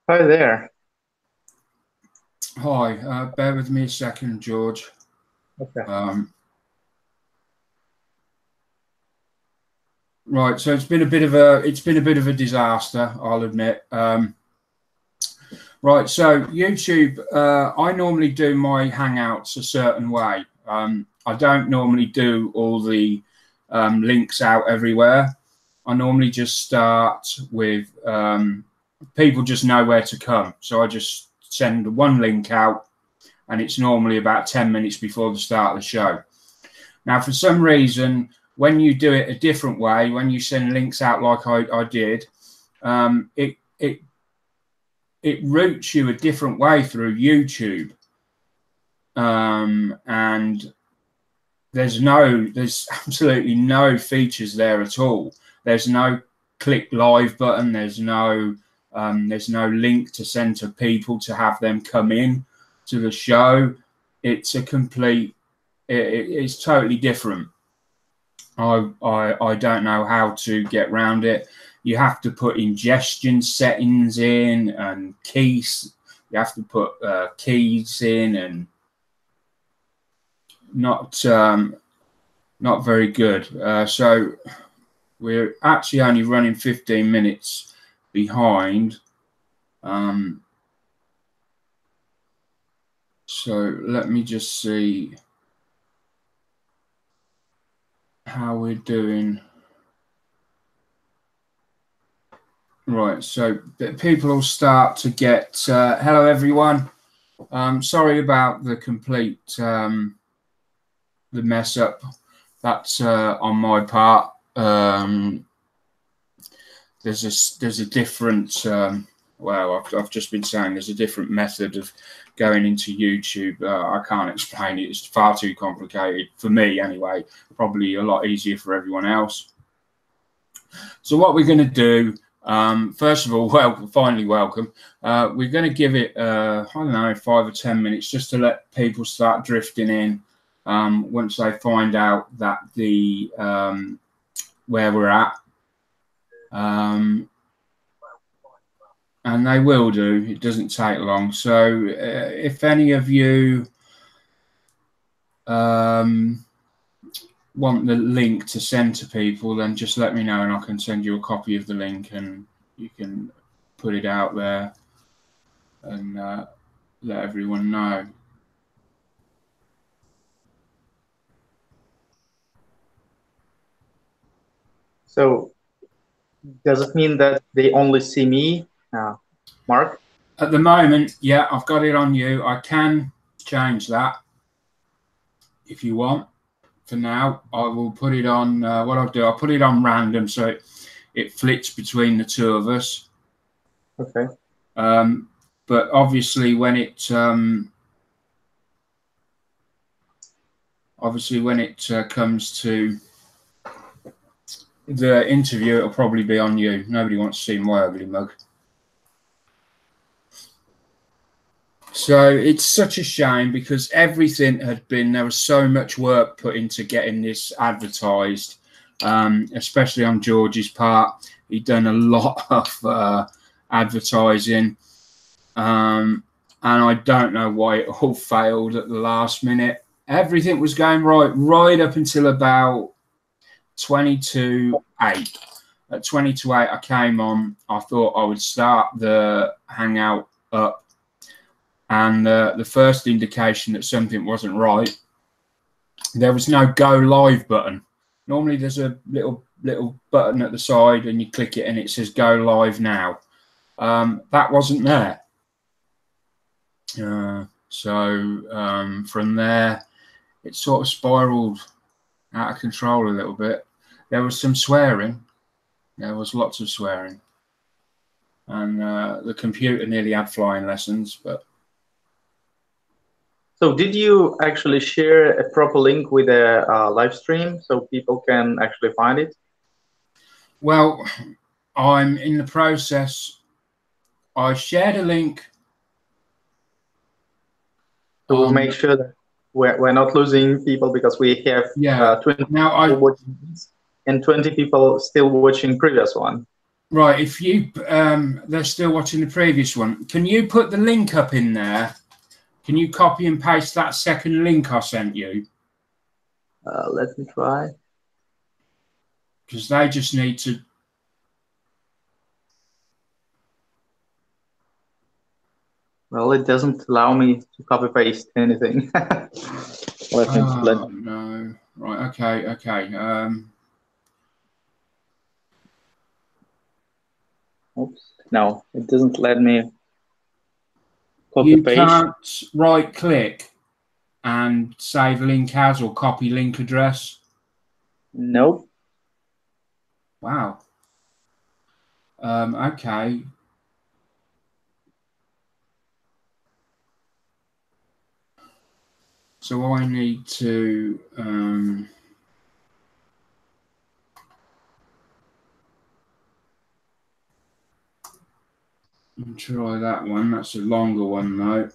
Hi there. Hi, bear with me a second, George. Okay. Right, so it's been a bit of a disaster, I'll admit. Right, so YouTube, I normally do my Hangouts a certain way. I don't normally do all the links out everywhere. I normally just start with people just know where to come. So I just send one link out, and it's normally about 10 minutes before the start of the show. Now, for some reason, when you do it a different way, when you send links out like I did, it routes you a different way through YouTube, and there's absolutely no features there at all. There's no click live button. There's no link to send to people to have them come in to the show. It's a complete. It's totally different. I don't know how to get around it. You have to put ingestion settings in and keys. You have to put keys in, and not very good. So we're actually only running 15 minutes behind. So let me just see how we're doing. Right, so people will start to get hello everyone. Sorry about the complete the mess up. That's on my part. There's a different well, I've just been saying there's a different method of going into YouTube. I can't explain it. It's far too complicated for me anyway. Probably a lot easier for everyone else. So what we're going to do, first of all, finally welcome. We're going to give it, I don't know, 5 or 10 minutes just to let people start drifting in. Once they find out that the where we're at, and they will do. It doesn't take long. So if any of you want the link to send to people, then just let me know and I can send you a copy of the link and you can put it out there and let everyone know. So does it mean that they only see me, Mark? At the moment, yeah, I've got it on you. I can change that if you want. For now, I will put it on, what I'll do, I'll put it on random so it flips between the two of us. Okay. But obviously when it comes to the interview, it'll probably be on you. Nobody wants to see my ugly mug. So it's such a shame because everything there was so much work put into getting this advertised, especially on George's part. He'd done a lot of advertising, and I don't know why it all failed at the last minute. Everything was going right up until about 20 to 8. At 20 to 8, I came on. I thought I would start the Hangout up, and the first indication that something wasn't right, there was no go live button. Normally there's a little button at the side and you click it and it says go live now. That wasn't there. So from there it sort of spiraled out of control a little bit. There was some swearing. There was lots of swearing. And the computer nearly had flying lessons, but... So did you actually share a proper link with a live stream so people can actually find it? Well, I'm in the process. I shared a link. So we'll make sure that we're not losing people, because we have 20 people watching this and 20 people still watching previous one. Right, if you they're still watching the previous one. Can you put the link up in there? Can you copy and paste that second link I sent you? Let me try. Because they just need to... Well, it doesn't allow me to copy paste anything. No. Right, okay. Oops. No, it doesn't let me copy you paste. Can't right click and save link as or copy link address? Nope. Wow. Okay. So I need to try that one. That's a longer one though.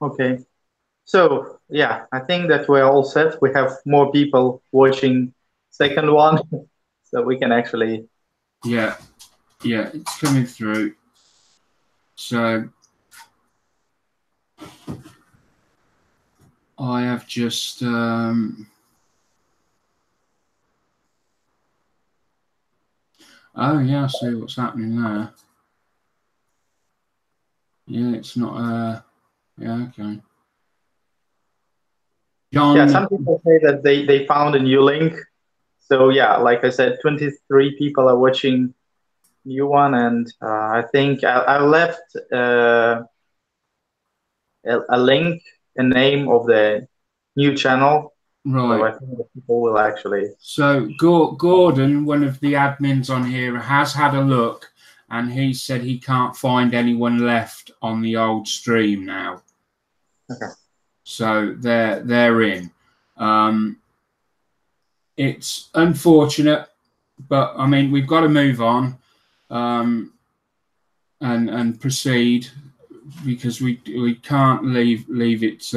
Okay. So yeah, I think that we're all set. We have more people watching second one, so we can actually... Yeah, it's coming through. So I have just oh yeah, I see what's happening there. Yeah, it's not yeah, okay. John, yeah, some people say that they found a new link. So yeah, like I said, 23 people are watching new one, and I think I left a link, a name of the new channel. Right. So I think that people will actually... So Gordon, one of the admins on here, has had a look, and he said he can't find anyone left on the old stream now. Okay. So they're in. It's unfortunate, but I mean we've got to move on and proceed, because we can't leave it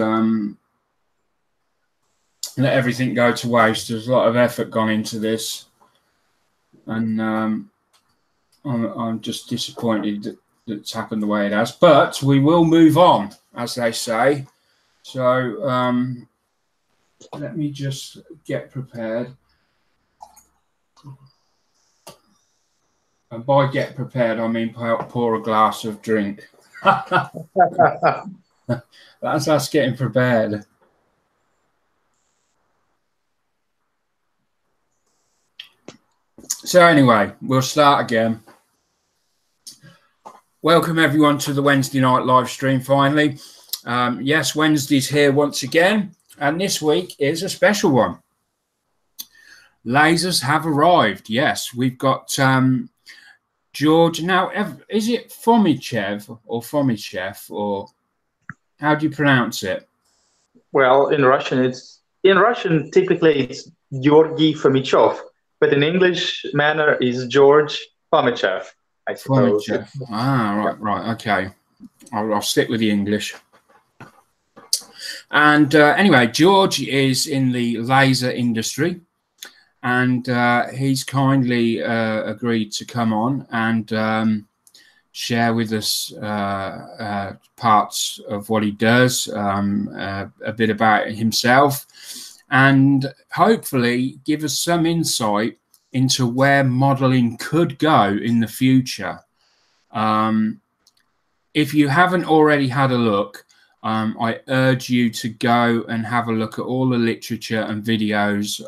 let everything go to waste. There's a lot of effort gone into this, and I'm just disappointed that it's happened the way it has. But we will move on, as they say. So let me just get prepared. And by get prepared, I mean pour a glass of drink. That's us getting prepared. So anyway, we'll start again. Welcome everyone to the Wednesday night live stream finally. Yes, Wednesday's here once again, and this week is a special one. Lasers have arrived. Yes, we've got George. Now, is it Fomichev or Fomichev, or how do you pronounce it? Well, in Russian typically it's Georgy Fomichov, but in English manner is George Fomichev, I suppose. Fomichev. Ah, right, okay. I'll stick with the English. And anyway, George is in the laser industry, and he's kindly agreed to come on and share with us parts of what he does, a bit about himself, and hopefully give us some insight into where modeling could go in the future. If you haven't already had a look, I urge you to go and have a look at all the literature and videos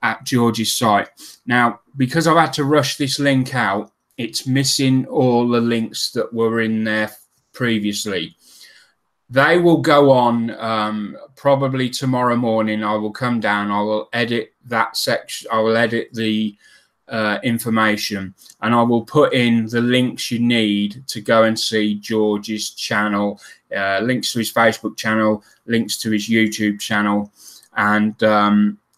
at George's site. Now, because I've had to rush this link out, it's missing all the links that were in there previously. They will go on probably tomorrow morning. I will come down, I will edit that section, I will edit the information, and I will put in the links you need to go and see George's channel, links to his Facebook channel, links to his YouTube channel, and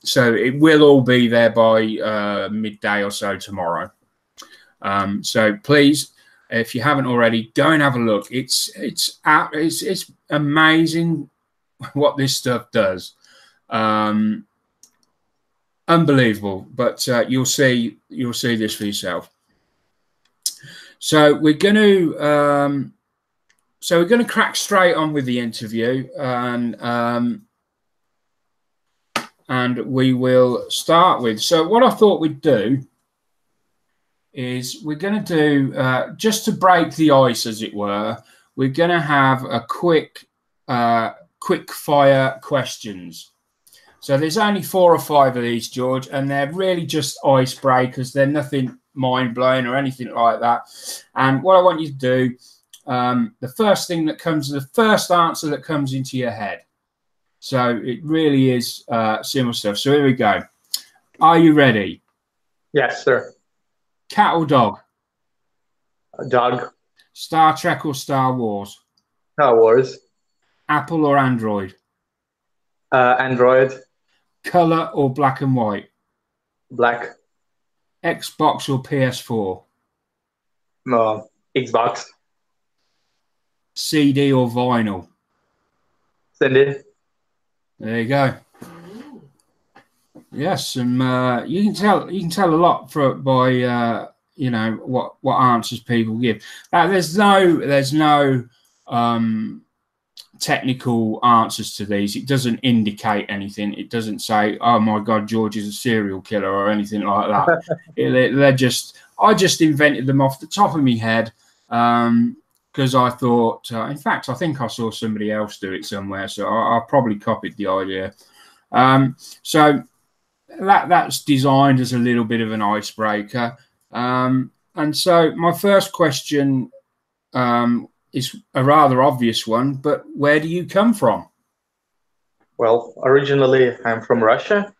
so it will all be there by midday or so tomorrow. So please, if you haven't already, go and have a look. It's amazing what this stuff does. Unbelievable, but you'll see this for yourself. So we're going to crack straight on with the interview, and we will start with. So what I thought we'd do is we're going to do just to break the ice, as it were. We're going to have a quick fire questions. So there's only 4 or 5 of these, George, and they're really just icebreakers. They're nothing mind-blowing or anything like that. And what I want you to do, the first answer that comes into your head. So it really is simple stuff. So here we go. Are you ready? Yes, sir. Cat or dog? Dog. Star Trek or Star Wars? Star Wars. Apple or Android? Android. Color or black and white? Black. Xbox or PS4? Xbox. CD or vinyl? CD. There you go. Yes, and you can tell a lot by you know what answers people give. There's no technical answers to these. It doesn't indicate anything. It doesn't say, "Oh my God, George is a serial killer" or anything like that. I just invented them off the top of my head because I thought. In fact, I think I saw somebody else do it somewhere, so I probably copied the idea. So that's designed as a little bit of an icebreaker. And so my first question is a rather obvious one, but where do you come from? Well, originally I'm from Russia,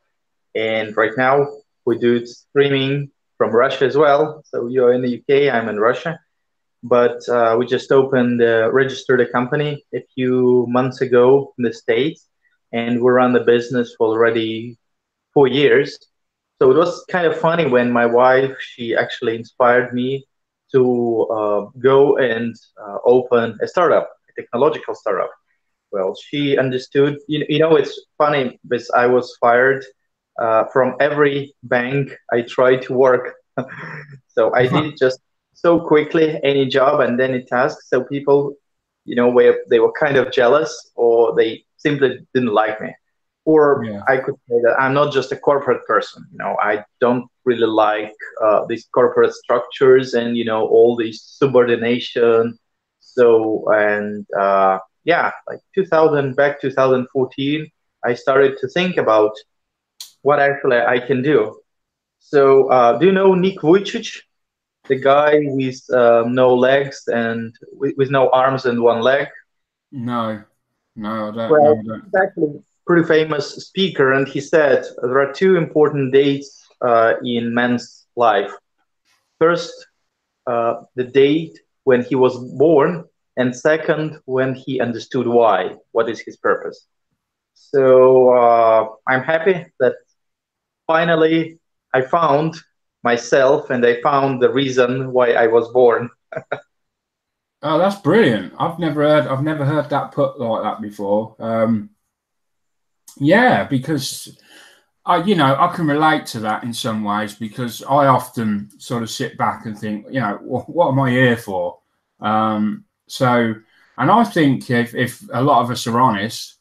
and right now we do streaming from Russia as well. So you're in the UK, I'm in Russia, but we just registered a company a few months ago in the States, and we run the business for already 4 years. So it was kind of funny when my wife, she actually inspired me to go and open a startup, a technological startup. Well, she understood, you know, it's funny because I was fired from every bank I tried to work. So I did it just so quickly, any job and any task. So people, you know, they were kind of jealous, or they simply didn't like me. Or yeah. I could say that I'm not just a corporate person. You know, I don't really like these corporate structures and, you know, all this subordination. So, and yeah, like 2014, I started to think about what actually I can do. So, do you know Nick Vujicic, the guy with no legs and with no arms and one leg? No, I don't. Well, no, I don't. He's actually pretty famous speaker, and he said there are 2 important dates in man's life. First, the date when he was born, and second, when he understood why, what is his purpose. So I'm happy that finally I found myself, and I found the reason why I was born. Oh, that's brilliant. I've never heard that put like that before. Yeah, because you know, I can relate to that in some ways because I often sort of sit back and think, you know, what am I here for? So, and I think if a lot of us are honest,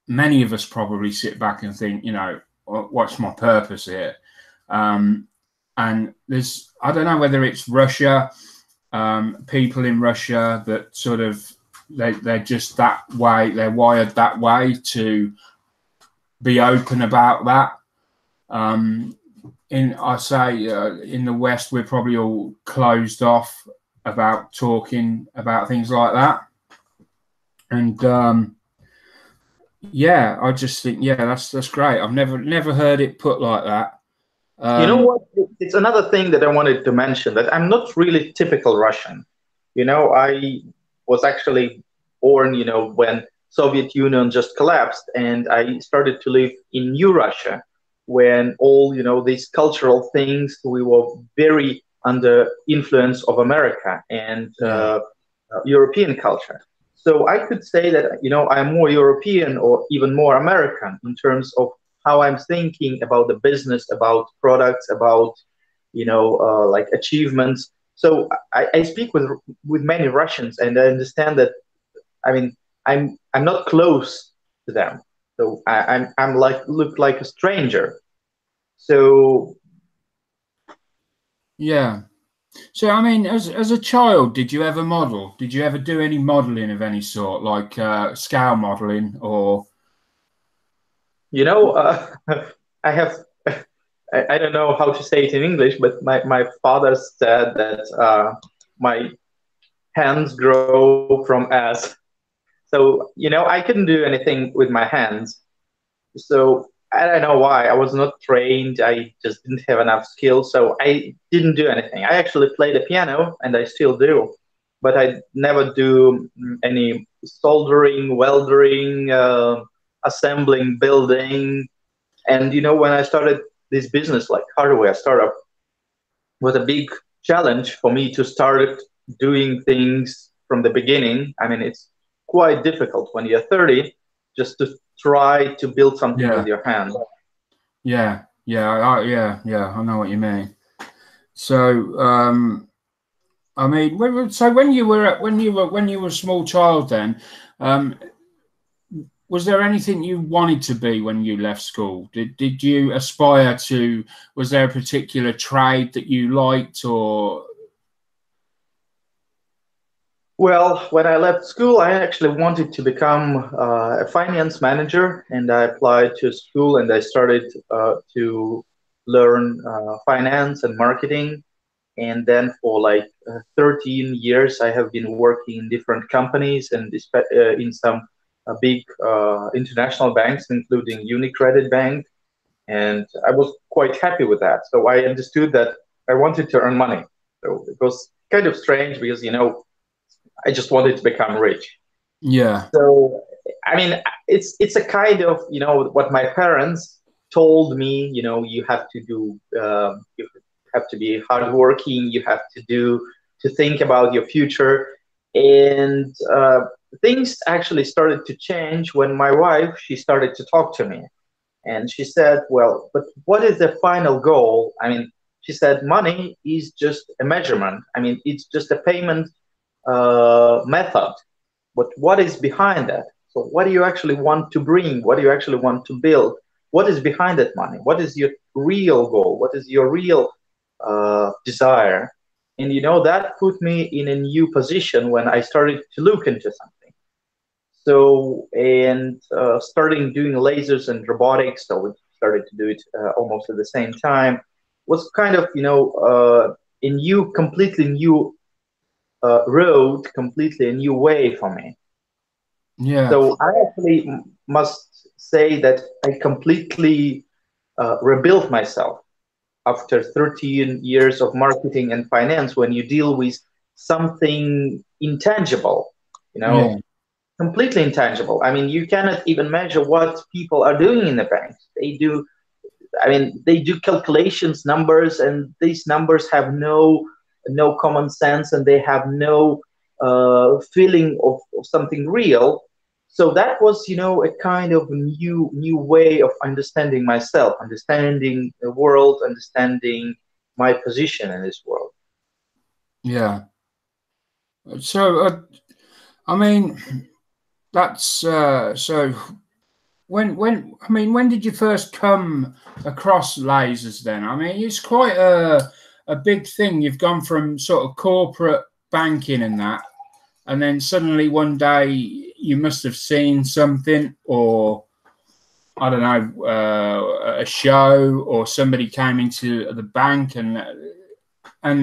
many of us probably sit back and think, you know, what's my purpose here? And there's, I don't know whether it's Russia, people in Russia that sort of, they're just that way, they're wired that way to be open about that. I say in the West, we're probably all closed off about talking about things like that. And yeah, I just think, yeah, that's great. I've never heard it put like that. You know Um, what? It's another thing that I wanted to mention, that I'm not really typical Russian. You know, I was actually born, you know, when Soviet Union just collapsed, and I started to live in New Russia when all, you know, these cultural things, we were very under influence of America and yeah, European culture. So I could say that, you know, I'm more European or even more American in terms of how I'm thinking about the business, about products, about, you know, like achievements. So I speak with many Russians, and I understand that. I mean, I'm not close to them, so I'm like look like a stranger. So yeah. So, I mean, as a child, did you ever model? Did you ever do any modeling of any sort, like scale modeling or? you know, I have. I don't know how to say it in English, but my father said that my hands grow from ass. So, you know, I couldn't do anything with my hands. So I don't know why. I was not trained. I just didn't have enough skill. So I didn't do anything. I actually play the piano, and I still do. But I never do any soldering, welding, assembling, building. And, you know, when I started this business, like hardware startup, was a big challenge for me to start doing things from the beginning. I mean, it's quite difficult when you're 30 just to try to build something with Yeah, your hand. yeah. I know what you mean. So, I mean, so when you were when you were a small child, then, um, was there anything you wanted to be when you left school? Did you aspire to? Was there a particular trade that you liked, or? Well, when I left school, I actually wanted to become a finance manager, and I applied to school, and I started to learn finance and marketing. And then for like 13 years, I have been working in different companies and in some big international banks, including Unicredit Bank. And I was quite happy with that. So I understood that I wanted to earn money. So it was kind of strange because, you know, I just wanted to become rich. Yeah, So, I mean, it's a kind of, you know, what my parents told me. You know, you have to do, you have to be hardworking. You have to do to think about your future, and things actually started to change when my wife, she started to talk to me, and she said, "Well, but what is the final goal?" I mean, she said, "Money is just a measurement. I mean, it's just a payment method, but what is behind that? So what do you actually want to bring? What do you actually want to build? What is behind that money? What is your real goal? What is your real desire?" And, you know, that put me in a new position when I started to look into something. So, and starting doing lasers and robotics, so we started to do it almost at the same time, was kind of, you know, a new, completely new road, completely a new way for me. yeah, So I actually must say that I completely rebuilt myself after 13 years of marketing and finance. When you deal with something intangible, you yeah, know, completely intangible. I mean, you cannot even measure what people are doing in the banks. They do, I mean, they do calculations, numbers, and these numbers have no no common sense, and they have no feeling of something real. So that was, a kind of new way of understanding myself, understanding the world, understanding my position in this world. Yeah. So, I mean, that's so. When did you first come across lasers then? I mean, it's quite a big thing. You've gone from sort of corporate banking and that, and then suddenly one day you must have seen something, or I don't know, a show, or somebody came into the bank, and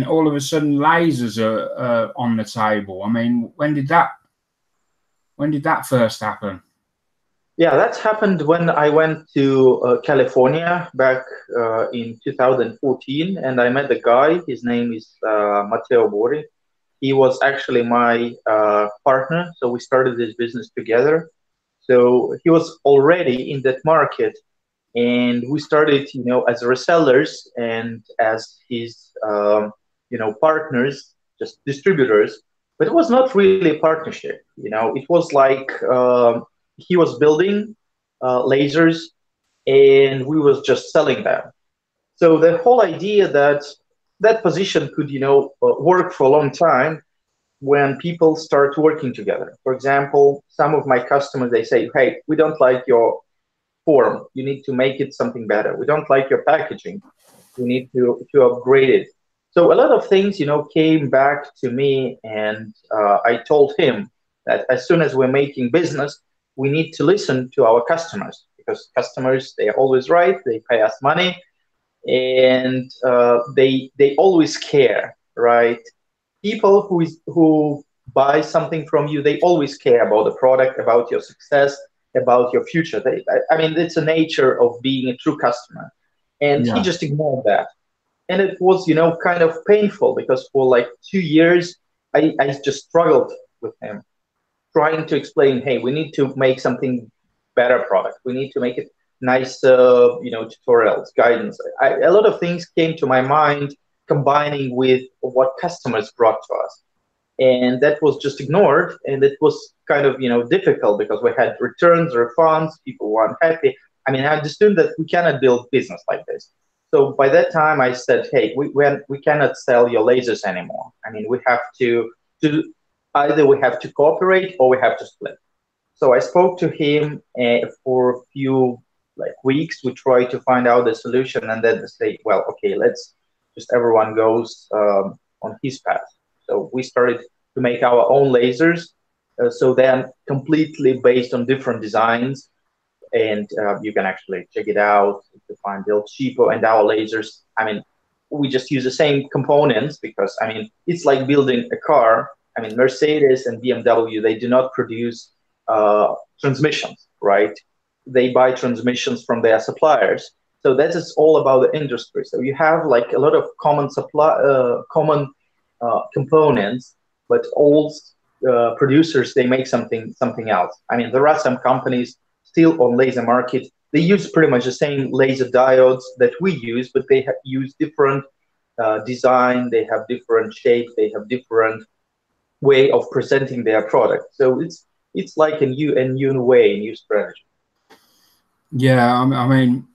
all of a sudden lasers are on the table. I mean, when did that first happen? Yeah, that's happened when I went to California back in 2014, and I met a guy. His name is Matteo Bori. He was actually my partner, so we started this business together. So he was already in that market, and we started, as resellers and as his, partners, just distributors. But it was not really a partnership. It was like he was building lasers, and we was just selling them. So the whole idea that that position could, work for a long time when people start working together. For example, some of my customers, they say, hey, we don't like your form. You need to make it something better. We don't like your packaging. We need to upgrade it. So a lot of things, came back to me, and I told him that as soon as we're making business, we need to listen to our customers, because customers, they are always right. They pay us money, and they always care, right? People who buy something from you, they always care about the product, about your success, about your future. I mean, it's a nature of being a true customer, and he Yeah. just ignored that. And it was, kind of painful, because for like 2 years, I just struggled with him, trying to explain, hey, we need to make something better product. We need to make it nice, tutorials, guidance. A lot of things came to my mind, combining with what customers brought to us. And that was just ignored. And it was kind of, difficult, because we had returns, refunds, people weren't happy. I mean, I understood that we cannot build business like this. So by that time, I said, hey, we cannot sell your lasers anymore. I mean, we have to either we have to cooperate or we have to split. So I spoke to him for a few weeks. We tried to find out the solution, and then they say, well, okay, let's just everyone goes on his path. So we started to make our own lasers. So then completely based on different designs, and you can actually check it out to find they're cheaper. And our lasers, I mean, we just use the same components, because I mean, it's like building a car. I mean, Mercedes and BMW, they do not produce transmissions, right? They buy transmissions from their suppliers. So that is all about the industry. So you have like a lot of common components, but all producers, they make something else. I mean, there are some companies still on laser market. They use pretty much the same laser diodes that we use, but they use different design. They have different shape. They have different way of presenting their product. So it's like a new way, a new strategy. Yeah, I mean,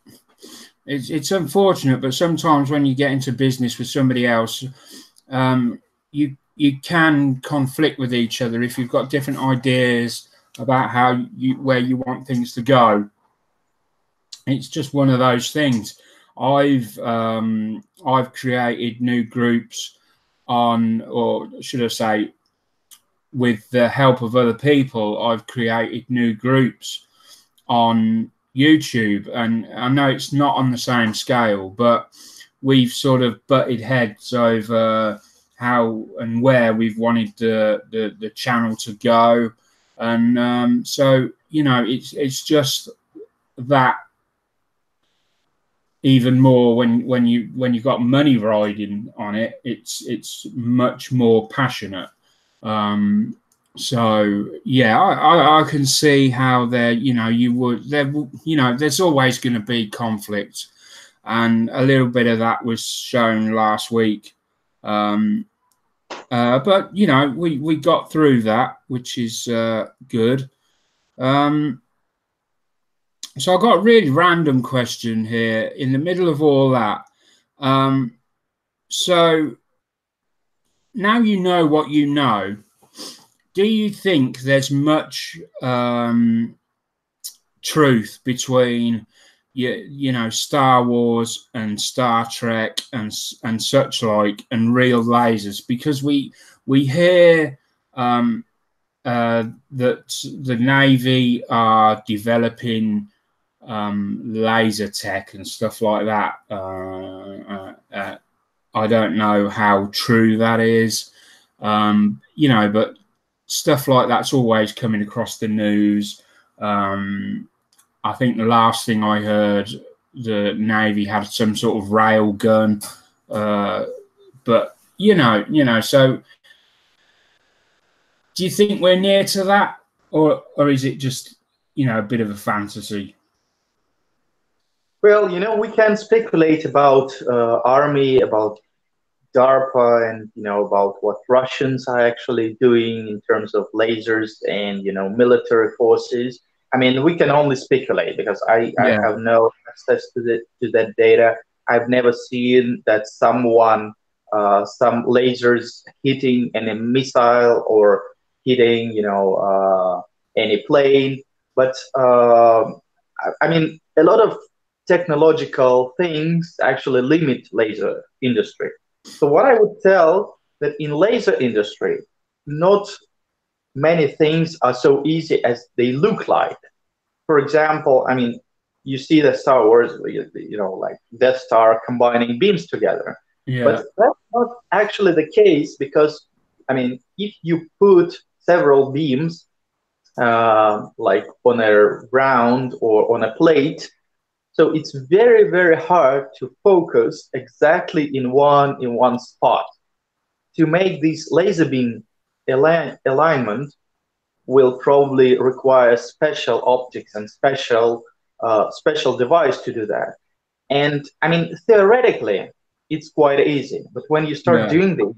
it's unfortunate, but sometimes when you get into business with somebody else, you can conflict with each other if you've got different ideas about where you want things to go. It's just one of those things. I've created new groups on, or should I say, with the help of other people, I've created new groups on YouTube, and I know it's not on the same scale, but we've sort of butted heads over how and where we've wanted the channel to go, and so it's just that even more when you got money riding on it, it's much more passionate. So yeah, I can see how there's always going to be conflict, and a little bit of that was shown last week. But you know, we got through that, which is good. So I've got a really random question here in the middle of all that. So now you know what you know. Do you think there's much truth between you know, Star Wars and Star Trek and such like, and real lasers? Because we hear that the Navy are developing laser tech and stuff like that. I don't know how true that is, you know, but stuff like that's always coming across the news. I think the last thing I heard, the Navy had some sort of rail gun, but you know. So, do you think we're near to that, or is it just, you know, a bit of a fantasy? Well, you know, we can speculate about army, about DARPA, and you know about what Russians are actually doing in terms of lasers and you know military forces. I mean, we can only speculate because I Yeah, have no access to that data. I've never seen that some lasers hitting any missile or hitting you know any plane. But I mean, a lot of technological things actually limit laser industry. So what I would tell that in laser industry, not many things are so easy as they look like. For example, I mean, you see the Star Wars, you know, like Death Star combining beams together. But yeah, that's not actually the case because, I mean, if you put several beams like on a ground or on a plate, so it's very, very hard to focus exactly in one spot. To make this laser beam alignment will probably require special optics and special device to do that. And I mean, theoretically, it's quite easy, but when you start yeah. doing this,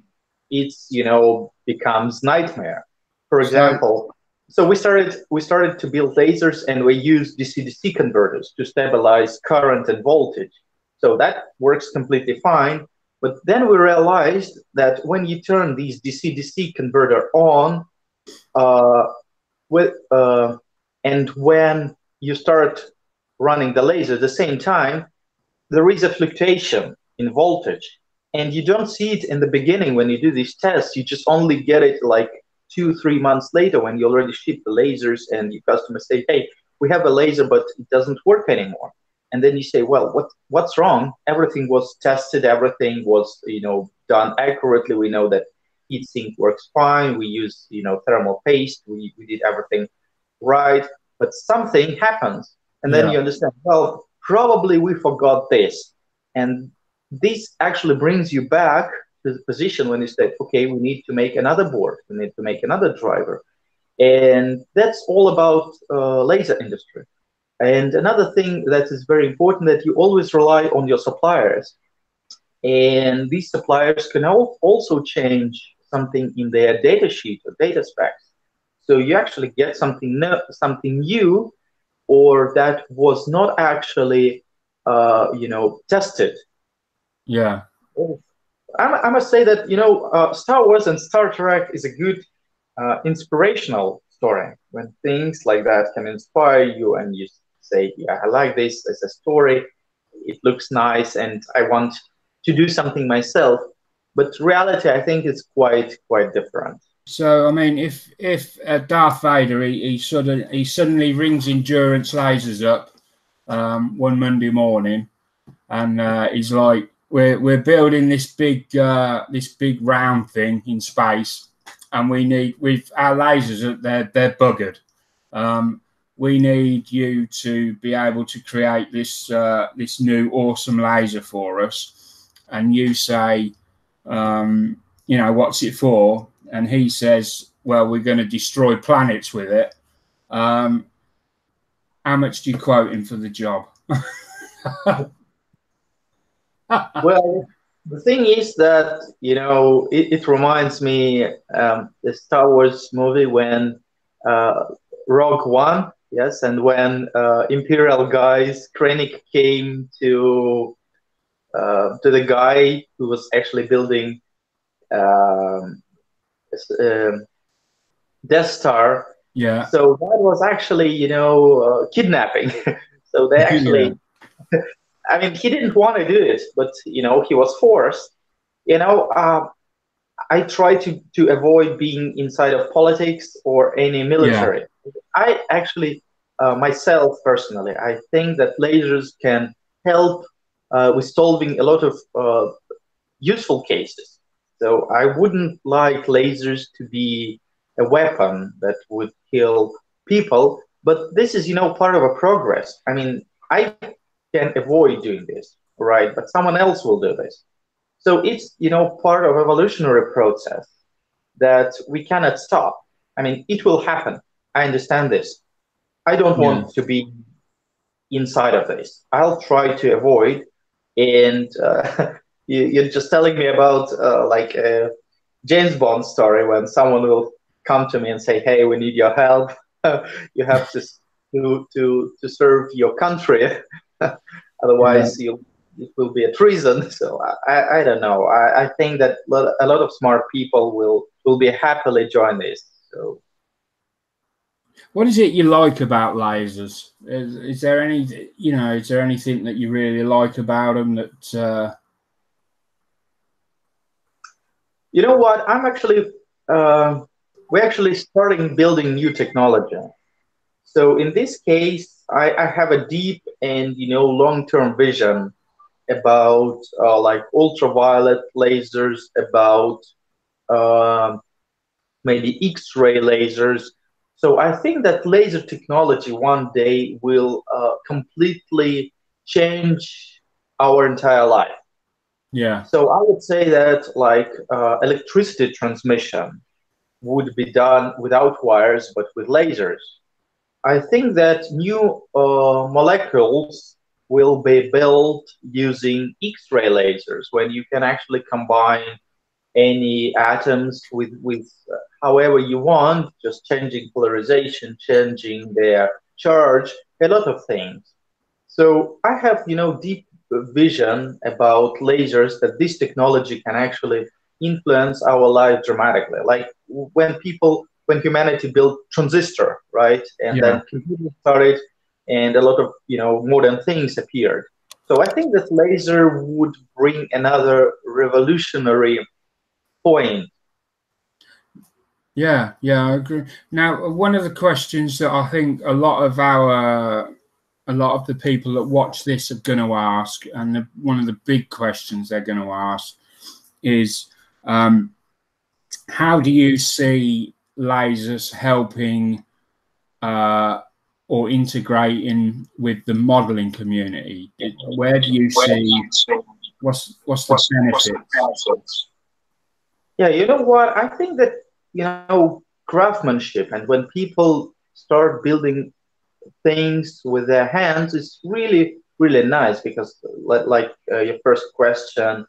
it's you know becomes nightmare. For So example, so we started to build lasers and we use DC-DC converters to stabilize current and voltage. So that works completely fine. But then we realized that when you turn these DC-DC converter on, uh, with and when you start running the laser at the same time, there is a fluctuation in voltage, and you don't see it in the beginning when you do these tests. You just only get it like 2 3 months later when you already ship the lasers and your customers say, hey, we have a laser but it doesn't work anymore. And then you say, well, what's wrong? Everything was tested, everything was you know done accurately. We know that heat sink works fine, we use you know thermal paste, we did everything right, but something happens. And then yeah, you understand, well, probably we forgot this. And this actually brings you back to the position when you said, okay, we need to make another board, we need to make another driver. And that's all about laser industry. And another thing that is very important, that you always rely on your suppliers. And these suppliers can also change something in their data sheet or data specs. So you actually get something new, or that was not actually, you know, tested. yeah. I must say that you know, Star Wars and Star Trek is a good inspirational story. When things like that can inspire you, and you say, "Yeah, I like this as a story. It looks nice, and I want to do something myself." But reality, I think, is quite different. So I mean, if Darth Vader he suddenly rings endurance lasers up one Monday morning, and he's like, we're building this big round thing in space, and we've our lasers they're buggered. We need you to be able to create this new awesome laser for us. And you say, you know, what's it for? And he says, well, we're going to destroy planets with it. How much do you quote him for the job? Well, The thing is that, it reminds me the Star Wars movie when uh, Rogue One, yes, and when Imperial guys, Krennic came to the guy who was actually building um, um Death Star. Yeah, So that was actually, kidnapping. So they yeah, actually, I mean, he didn't want to do it, but he was forced. You know, I try to avoid being inside of politics or any yeah, military. I actually, myself personally, I think that lasers can help with solving a lot of useful cases. So I wouldn't like lasers to be a weapon that would kill people, but this is, part of a progress. I mean, I can avoid doing this, right? But someone else will do this. So it's, part of evolutionary process that we cannot stop. I mean, it will happen. I understand this. I don't yeah, want to be inside of this. I'll try to avoid. And you're just telling me about like a James Bond story when someone will come to me and say, "Hey, we need your help. You have to serve your country, yeah. otherwise it will be a treason." So I don't know. I think that a lot of smart people will be happily join this. So What is it you like about lasers? Is there any, is there anything that you really like about them that, you know what? Uh, we're actually starting building new technology. So in this case, I have a deep and long-term vision about like ultraviolet lasers, about um maybe X-ray lasers. So I think that laser technology one day will completely change our entire life. yeah, So I would say that like electricity transmission would be done without wires, but with lasers. I think that new molecules will be built using X-ray lasers when you can actually combine any atoms with however you want, just changing polarization, changing their charge, a lot of things. So I have, deep vision about lasers that this technology can actually influence our life dramatically. Like when humanity built transistor, right, and yeah. then computers started, and a lot of modern things appeared. So I think that laser would bring another revolutionary point. Yeah, yeah, I agree. Now, one of the questions that I think a lot of the people that watch this are going to ask, and one of the big questions they're going to ask is, um, how do you see lasers helping uh, or integrating with the modeling community? Where do you see what's the benefits? Yeah, you know what? I think that, craftsmanship and when people start building things with their hands is really, really nice because, like your first question,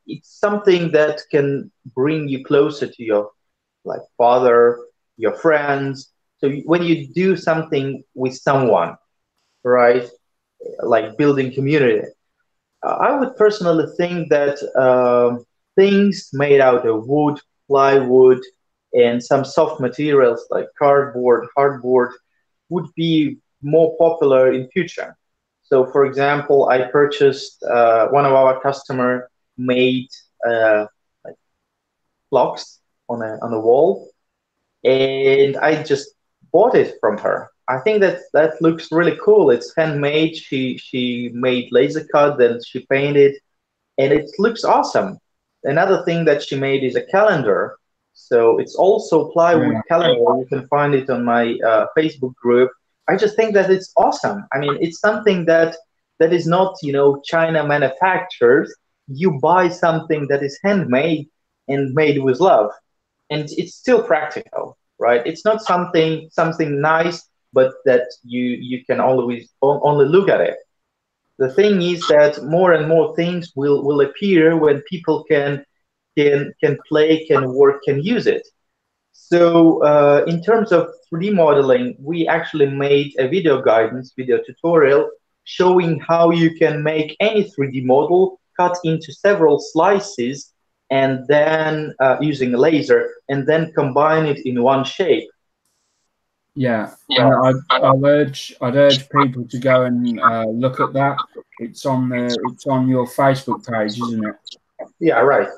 it's something that can bring you closer to your like father, your friends. So when you do something with someone, right, like building community, I would personally think that things made out of wood, plywood, and some soft materials like cardboard, hardboard would be more popular in future. So, for example, I purchased one of our customer made like clocks on a wall, and I just bought it from her. I think that that looks really cool. It's handmade. She made laser cut, then she painted, and it looks awesome. Another thing that she made is a calendar. So it's also plywood Yeah, calendar. You can find it on my Facebook group. I just think that it's awesome. I mean, it's something that is not, China manufactured. You buy something that is handmade and made with love, and it's still practical, right? It's not something nice, but that you can always only look at it. The thing is that more and more things will appear when people can play, can work, can use it. So in terms of 3D modeling, we actually made a video guidance, video tutorial, showing how you can make any 3D model, cut into several slices, and then using a laser, and then combine it in one shape. Yeah, and I'd urge people to go and look at that. It's on your Facebook page, isn't it? Yeah, right.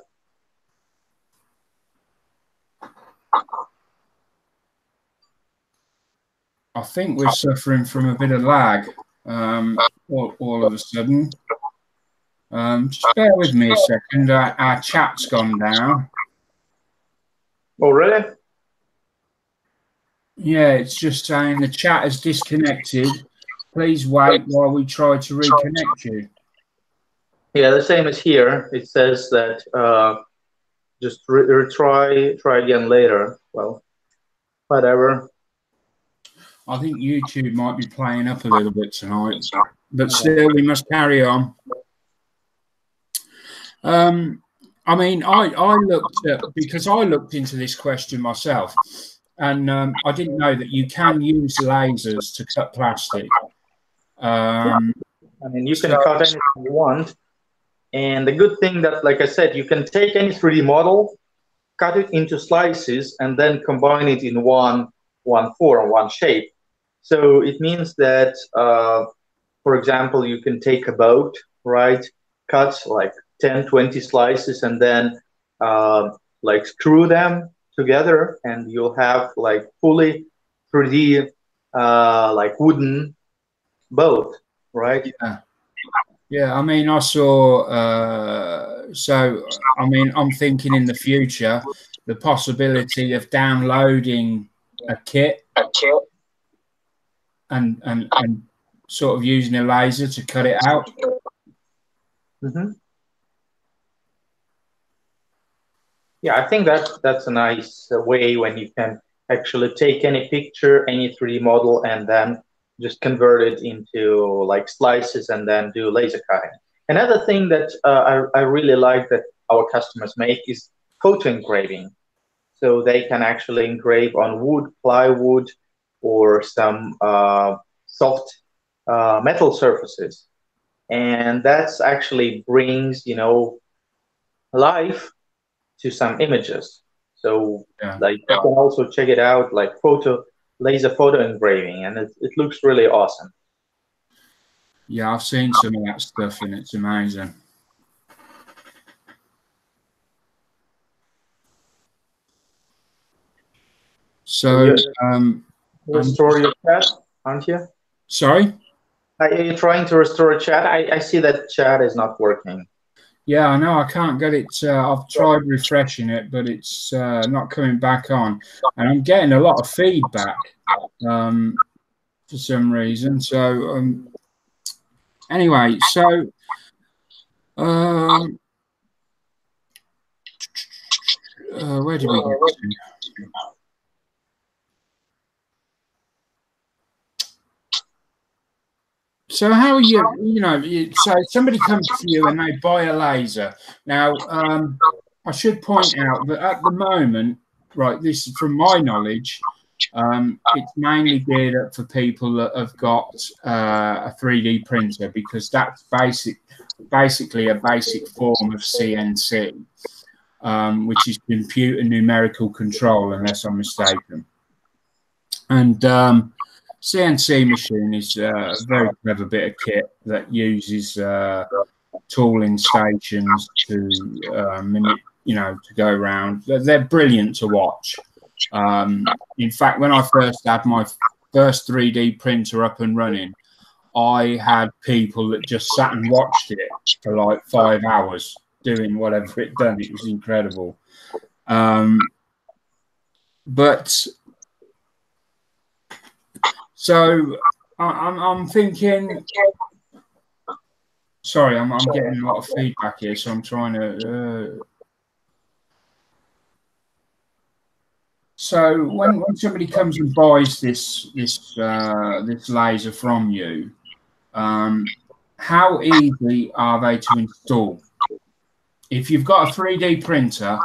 I think we're suffering from a bit of lag all of a sudden. Just bear with me a second. Our chat's gone down. Oh, really? Yeah, it's just saying the chat is disconnected. Please wait while we try to reconnect you. Yeah, the same as here. It says that just try again later. Well, whatever. I think YouTube might be playing up a little bit tonight, but still, we must carry on. I mean, I looked at, because I looked into this question myself, and I didn't know that you can use lasers to cut plastic. I mean, you can cut anything you want. And the good thing that, like I said, you can take any 3D model, cut it into slices, and then combine it in one form, one shape. So it means that, for example, you can take a boat, right? Cut like 10, 20 slices, and then like screw them together, and you'll have like fully 3D like wooden boat, right? Yeah, I mean, I saw, so, I mean, I'm thinking in the future, the possibility of downloading a kit and sort of using a laser to cut it out. Mm-hmm. Yeah, I think that's a nice way when you can actually take any picture, any 3D model, and then just convert it into like slices and then do laser cutting. Another thing that I really like that our customers make is photo engraving. So they can actually engrave on wood, plywood, or some soft metal surfaces. And that's actually brings, you know, life to some images. So like you can also check it out, like laser photo engraving, and it looks really awesome. Yeah, I've seen some of that stuff and it's amazing. So restore your chat, aren't you? Sorry? Are you trying to restore a chat? I see that chat is not working. Yeah, I know. I can't get it. I've tried refreshing it, but it's not coming back on. And I'm getting a lot of feedback for some reason. So anyway, so where did we get to? So how are you, so somebody comes to you and they buy a laser. Now, I should point out that at the moment, right, this is from my knowledge, it's mainly geared up for people that have got a 3D printer, because that's basically a basic form of CNC, which is computer numerical control, unless I'm mistaken. And CNC machine is a very clever bit of kit that uses tooling stations to to go around. They're brilliant to watch. In fact, when I first had my first 3D printer up and running, I had people that just sat and watched it for like 5 hours doing whatever it done. It was incredible. But so I'm thinking. Sorry, I'm getting a lot of feedback here, so I'm trying to. So when somebody comes and buys this laser from you, how easy are they to install? If you've got a 3D printer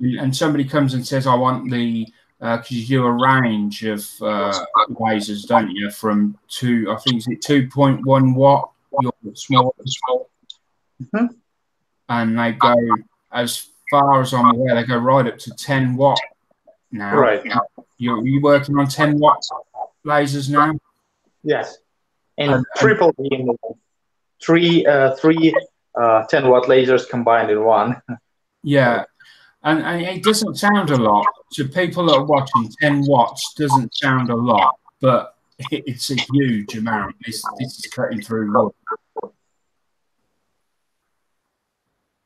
and somebody comes and says, I want the, because you do a range of lasers, don't you, from I think it's 2.1 watt, your smallest, and they go, as far as I'm aware, they go right up to 10 watt now. Right. You're working on 10 watt lasers now? Yes. And triple beam, three 10-watt lasers combined in one. Yeah. And it doesn't sound a lot. To people that are watching, 10 watts doesn't sound a lot, but it's a huge amount. This is cutting through wood.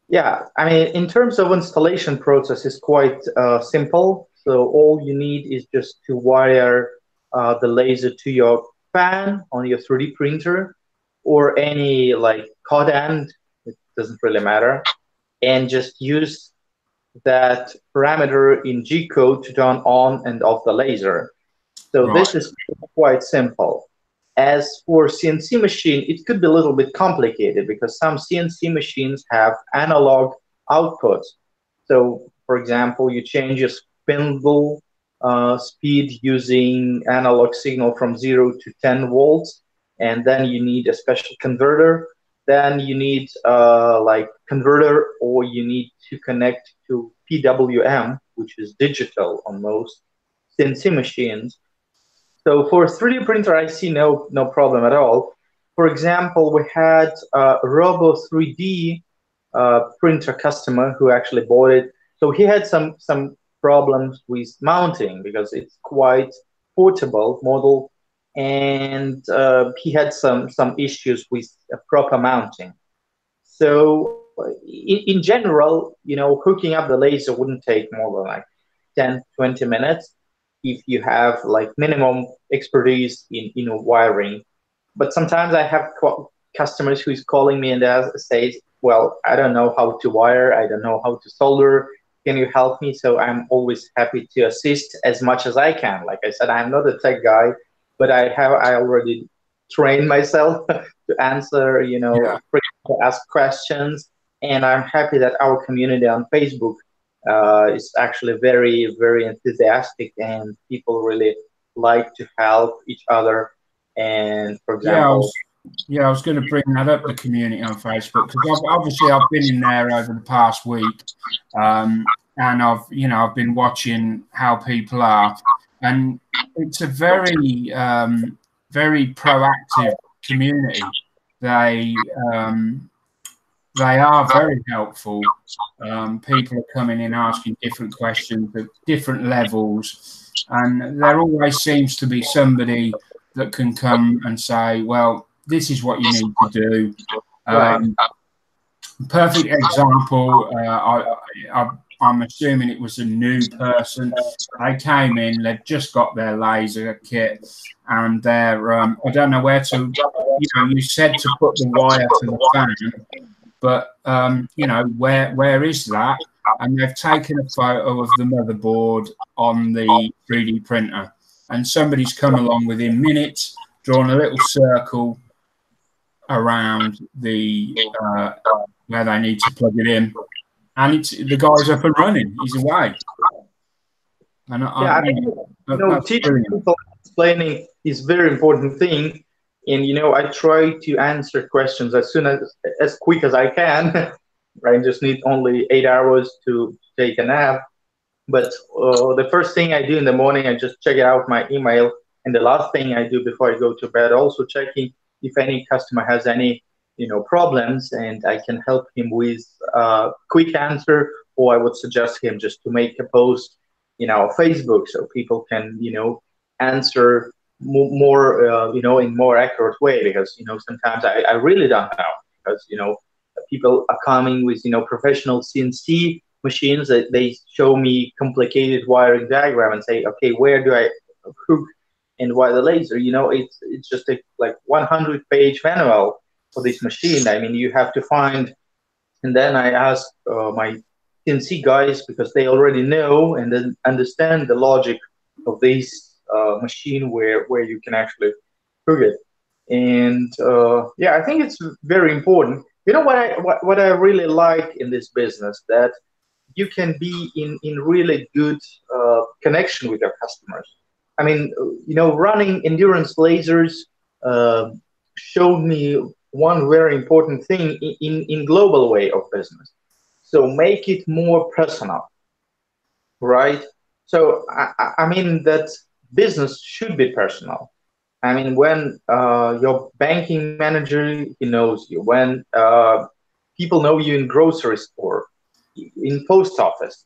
Yeah, I mean, in terms of installation process, it's quite simple. So all you need is just to wire the laser to your fan on your 3D printer or any like cod end, it doesn't really matter, and just use that parameter in G code to turn on and off the laser. So Right. this is quite simple. As for CNC machine, it could be a little bit complicated because some CNC machines have analog outputs. So, for example, you change your spindle speed using analog signal from 0 to 10 volts, and then you need a special converter. Then you need like converter, or you need to connect to PWM, which is digital on most CNC machines. So for 3D printer, I see no problem at all. For example, we had a Robo 3D printer customer who actually bought it. So he had some problems with mounting because it's quite portable model, and he had some issues with proper mounting. So in general, hooking up the laser wouldn't take more than like 10-20 minutes if you have like minimum expertise in wiring. But sometimes I have customers who is calling me and says, well, I don't know how to wire, I don't know how to solder, can you help me? So I'm always happy to assist as much as I can. Like I said, I'm not a tech guy, but I already trained myself to answer, to ask questions. And I'm happy that our community on Facebook is actually very, very enthusiastic, and people really like to help each other. And for example, I was going to bring that up, the community on Facebook, because obviously I've been in there over the past week, and I've been watching how people are, and it's a very very proactive community. They are very helpful. People are coming in asking different questions at different levels, and there always seems to be somebody that can come and say, well, this is what you need to do. Perfect example, I'm assuming it was a new person. They came in, they've just got their laser kit, and they're, I don't know where to, you said to put the wire to the fan, but, where is that? And they've taken a photo of the motherboard on the 3D printer, and somebody's come along within minutes, drawn a little circle around the where they need to plug it in, and the guy's up and running. He's away. And teaching people, explaining is very important thing. And I try to answer questions as quick as I can. I just need only 8 hours to take a nap. But the first thing I do in the morning, I just check out my email, and the last thing I do before I go to bed, also checking if any customer has any problems, and I can help him with a quick answer, or I would suggest him just to make a post Facebook, so people can answer more in more accurate way, because sometimes I really don't know, because people are coming with professional CNC machines that they show me complicated wiring diagram and say, okay, where do I hook and wire the laser? It's just a like 100-page manual for this machine. I mean, you have to find, and then I ask my CNC guys, because they already know and then understand the logic of this machine where you can actually hook it. And yeah, I think it's very important. You know what I really like in this business, that you can be in really good connection with your customers. I mean, you know, running endurance lasers uh, showed me one very important thing in global way of business. So make it more personal, right? So I mean that business should be personal. I mean, when your banking manager, he knows you. When people know you in grocery store, in post office.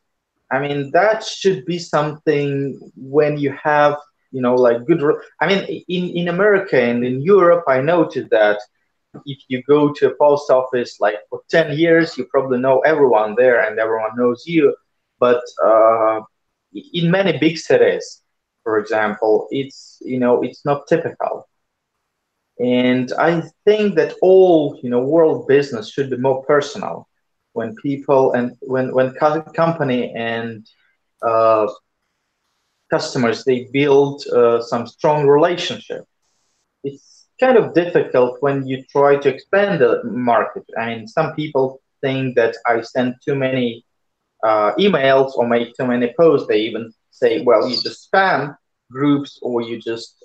I mean, that should be something when you have, you know, like good. I mean, in America and in Europe, I noted that if you go to a post office like for 10 years, you probably know everyone there and everyone knows you. But in many big cities, for example, it's, you know, it's not typical. And I think that all, you know, world business should be more personal. When people and when company and uh, customers, they build some strong relationship. It's kind of difficult when you try to expand the market. I mean, some people think that I send too many emails or make too many posts. They even say, well, you just spam groups or you just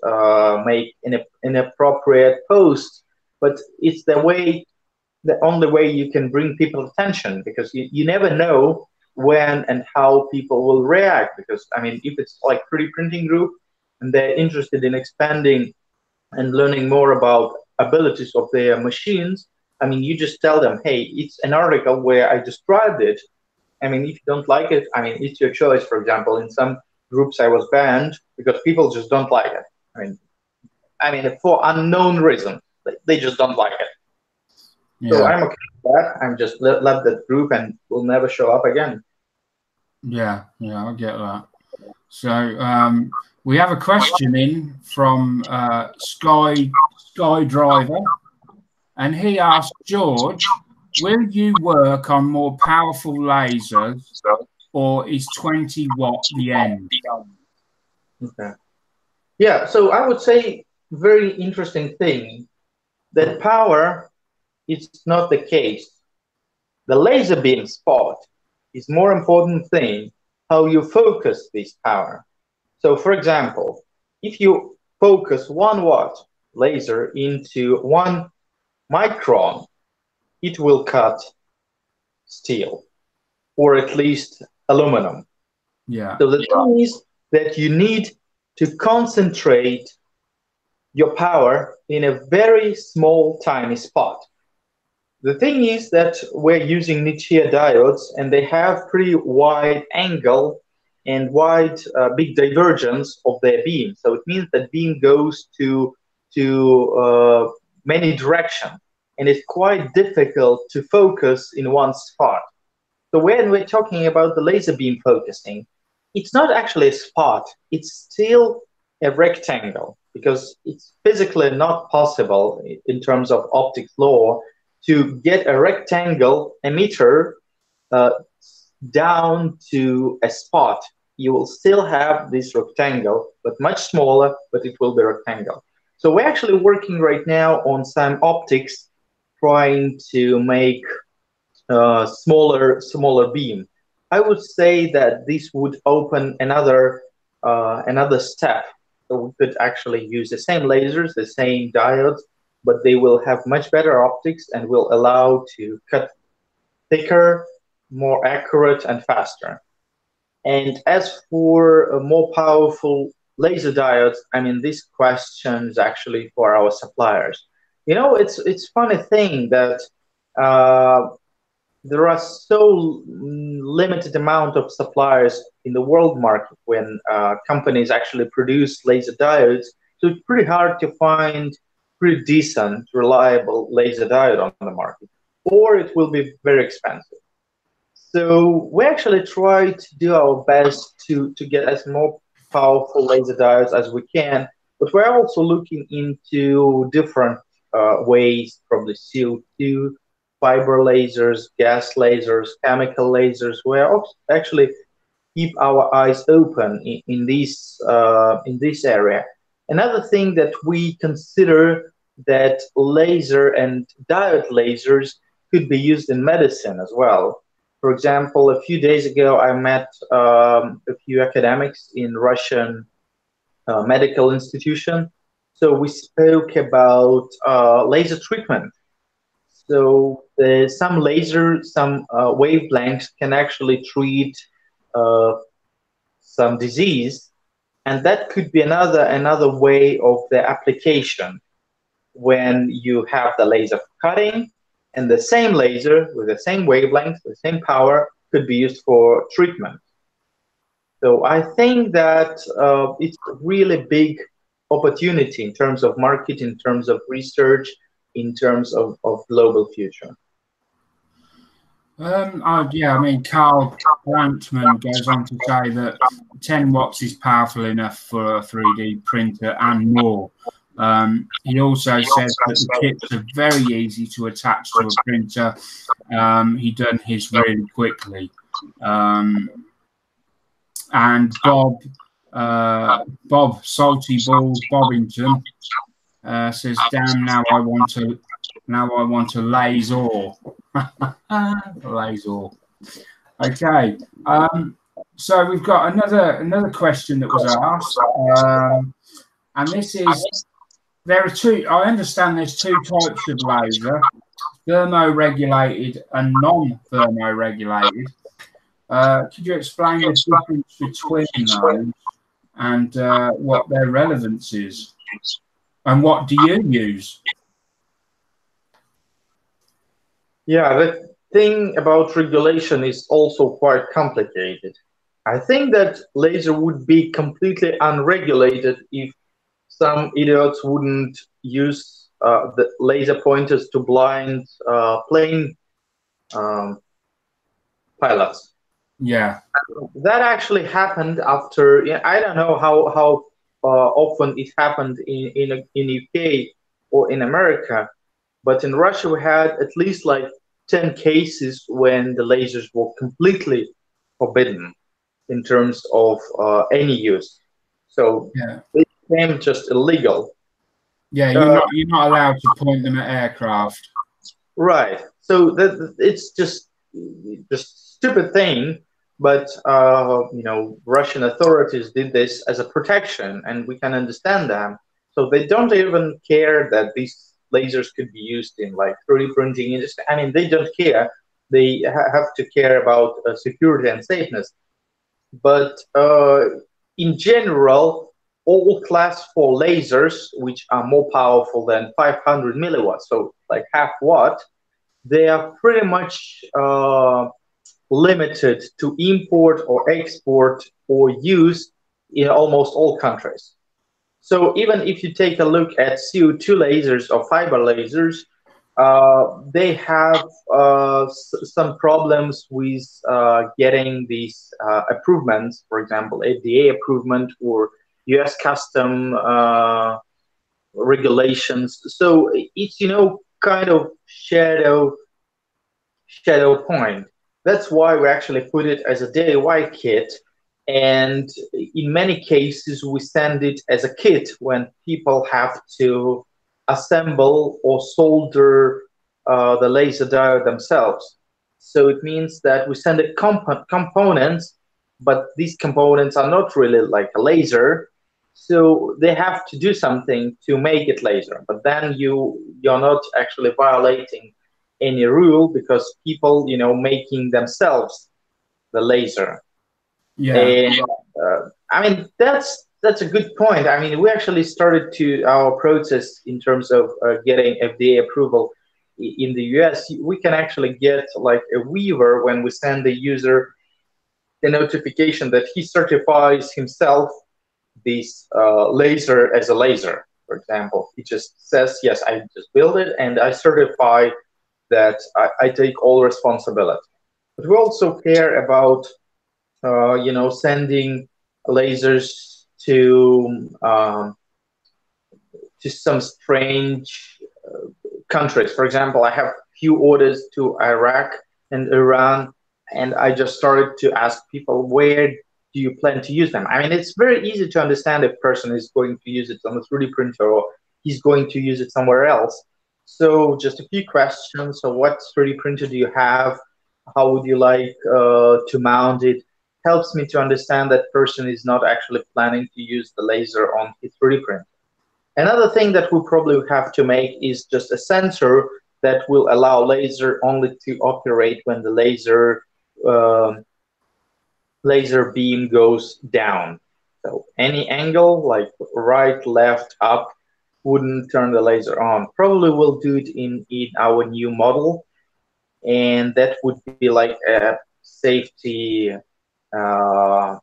make inappropriate posts. But it's the only way you can bring people attention, because you never know when and how people will react. Because I mean, if it's like 3D printing group and they're interested in expanding and learning more about abilities of their machines, I mean, you just tell them, hey, it's an article where I described it. I mean, if you don't like it, I mean, it's your choice. For example, in some groups I was banned because people just don't like it. I mean, for unknown reason, they just don't like it. So Yeah, I'm okay with that. I'm just left that group and will never show up again. yeah, yeah. I get that. So we have a question in from Sky Driver, and he asked George, "Will you work on more powerful lasers, or is 20 watt the end?" Okay. Yeah. So I would say very interesting thing that power is not the case. The laser beam spot is more important thing how you focus this power. So for example, if you focus 1 watt laser into 1 micron, it will cut steel or at least aluminum. Yeah, So the thing is that you need to concentrate your power in a very small, tiny spot. The thing is that we're using niche diodes and they have pretty wide angle and wide big divergence of their beam. So it means that beam goes to many directions, and it's quite difficult to focus in one spot. So when we're talking about the laser beam focusing, it's not actually a spot, it's still a rectangle, because it's physically not possible in terms of optics law to get a rectangle emitter uh, down to a spot. You will still have this rectangle, but much smaller, but it will be rectangle. So we're actually working right now on some optics, trying to make smaller beam. I would say that this would open another step. So we could actually use the same lasers, the same diodes, but they will have much better optics and will allow to cut thicker, more accurate, and faster. And as for more powerful laser diodes, I mean, this question is actually for our suppliers. You know, it's funny thing that uh, there are so limited amount of suppliers in the world market when companies actually produce laser diodes. So it's pretty hard to find pretty decent, reliable laser diode on the market, or it will be very expensive. So we actually try to do our best to get as more powerful laser diodes as we can, but we're also looking into different ways, probably CO2, fiber lasers, gas lasers, chemical lasers. We're actually keep our eyes open in this area. Another thing that we consider that laser and diode lasers could be used in medicine as well. For example, a few days ago, I met a few academics in Russian medical institution. So we spoke about laser treatment. So some wavelengths can actually treat uh, some disease, and that could be another way of the application when you have the laser cutting, and the same laser with the same wavelength, the same power could be used for treatment. So I think that it's a really big opportunity in terms of market, in terms of research, in terms of global future. Yeah, I mean, Carl Brantman goes on to say that 10 watts is powerful enough for a 3D printer and more. He also says that the kits are very easy to attach to a printer. He done his really quickly. And Bob Salty Balls Bobbington says, "Damn, now I want a laser." Laser. Okay. So we've got another question that was asked, and this is: there are two. I understand there's two types of laser: thermoregulated and non-thermoregulated. Could you explain the difference between those and what their relevance is? And what do you use? Yeah, the thing about regulation is also quite complicated. I think that laser would be completely unregulated if some idiots wouldn't use the laser pointers to blind plane pilots. Yeah. That actually happened after, I don't know how often it happened in UK or in America, but in Russia we had at least like 10 cases when the lasers were completely forbidden in terms of any use. So yeah, it became just illegal. Yeah, you're not allowed to point them at aircraft. Right. So that it's just stupid thing. But Russian authorities did this as a protection, and we can understand them. So they don't even care that these lasers could be used in like 3D printing industry. I mean, they don't care. They have to care about security and safeness. But in general, all class 4 lasers, which are more powerful than 500 milliwatts, so like half watt, they are pretty much limited to import or export or use in almost all countries. So even if you take a look at CO2 lasers or fiber lasers, they have some problems with getting these approvals, for example, FDA approval or US custom regulations. So it's, kind of shadow point. That's why we actually put it as a DIY kit. And in many cases, we send it as a kit when people have to assemble or solder the laser diode themselves. So it means that we send it components, but these components are not really like a laser. So they have to do something to make it laser. But then you're not actually violating any rule because people, making themselves the laser. Yeah. And I mean, that's a good point. I mean, we actually started our process in terms of getting FDA approval in the US. We can actually get like a waiver when we send the user the notification that he certifies himself this laser as a laser. For example, he just says, yes, I just built it and I certify that I take all responsibility. But we also care about sending lasers to some strange countries. For example, I have few orders to Iraq and Iran, and I just started to ask people, where do you plan to use them? I mean, it's very easy to understand if a person is going to use it on a 3D printer or he's going to use it somewhere else. So just a few questions. So what 3D printer do you have? How would you like to mount it? Helps me to understand that person is not actually planning to use the laser on his 3D printer. Another thing that we'll probably have to make is just a sensor that will allow laser only to operate when the laser beam goes down. So any angle, like right, left, up, wouldn't turn the laser on. Probably we'll do it in our new model, and that would be like a safety, uh,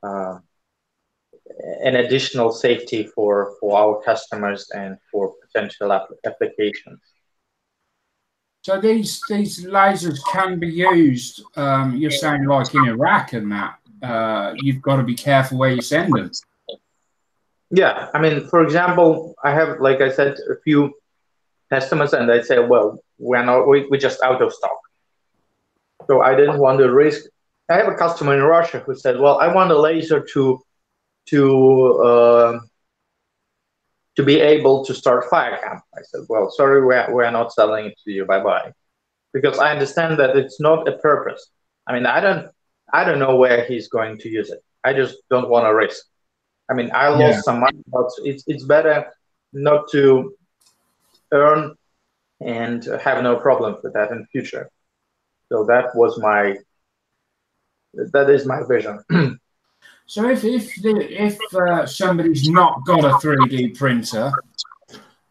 uh, an additional safety for our customers and for potential applications. So these lasers can be used. You're saying like in Iraq and that. You've got to be careful where you send them. Yeah, I mean, for example, I have, like I said, a few customers, and they say, well, we're just out of stock. So I didn't want to risk. I have a customer in Russia who said, well, I want a laser to be able to start fire camp. I said, well, sorry, we're not selling it to you. Bye-bye. Because I understand that it's not a purpose. I mean, I don't know where he's going to use it. I just don't want to risk. I mean, I lost some money, but it's better not to earn and have no problems with that in the future. So that is my vision. So if somebody's not got a 3D printer,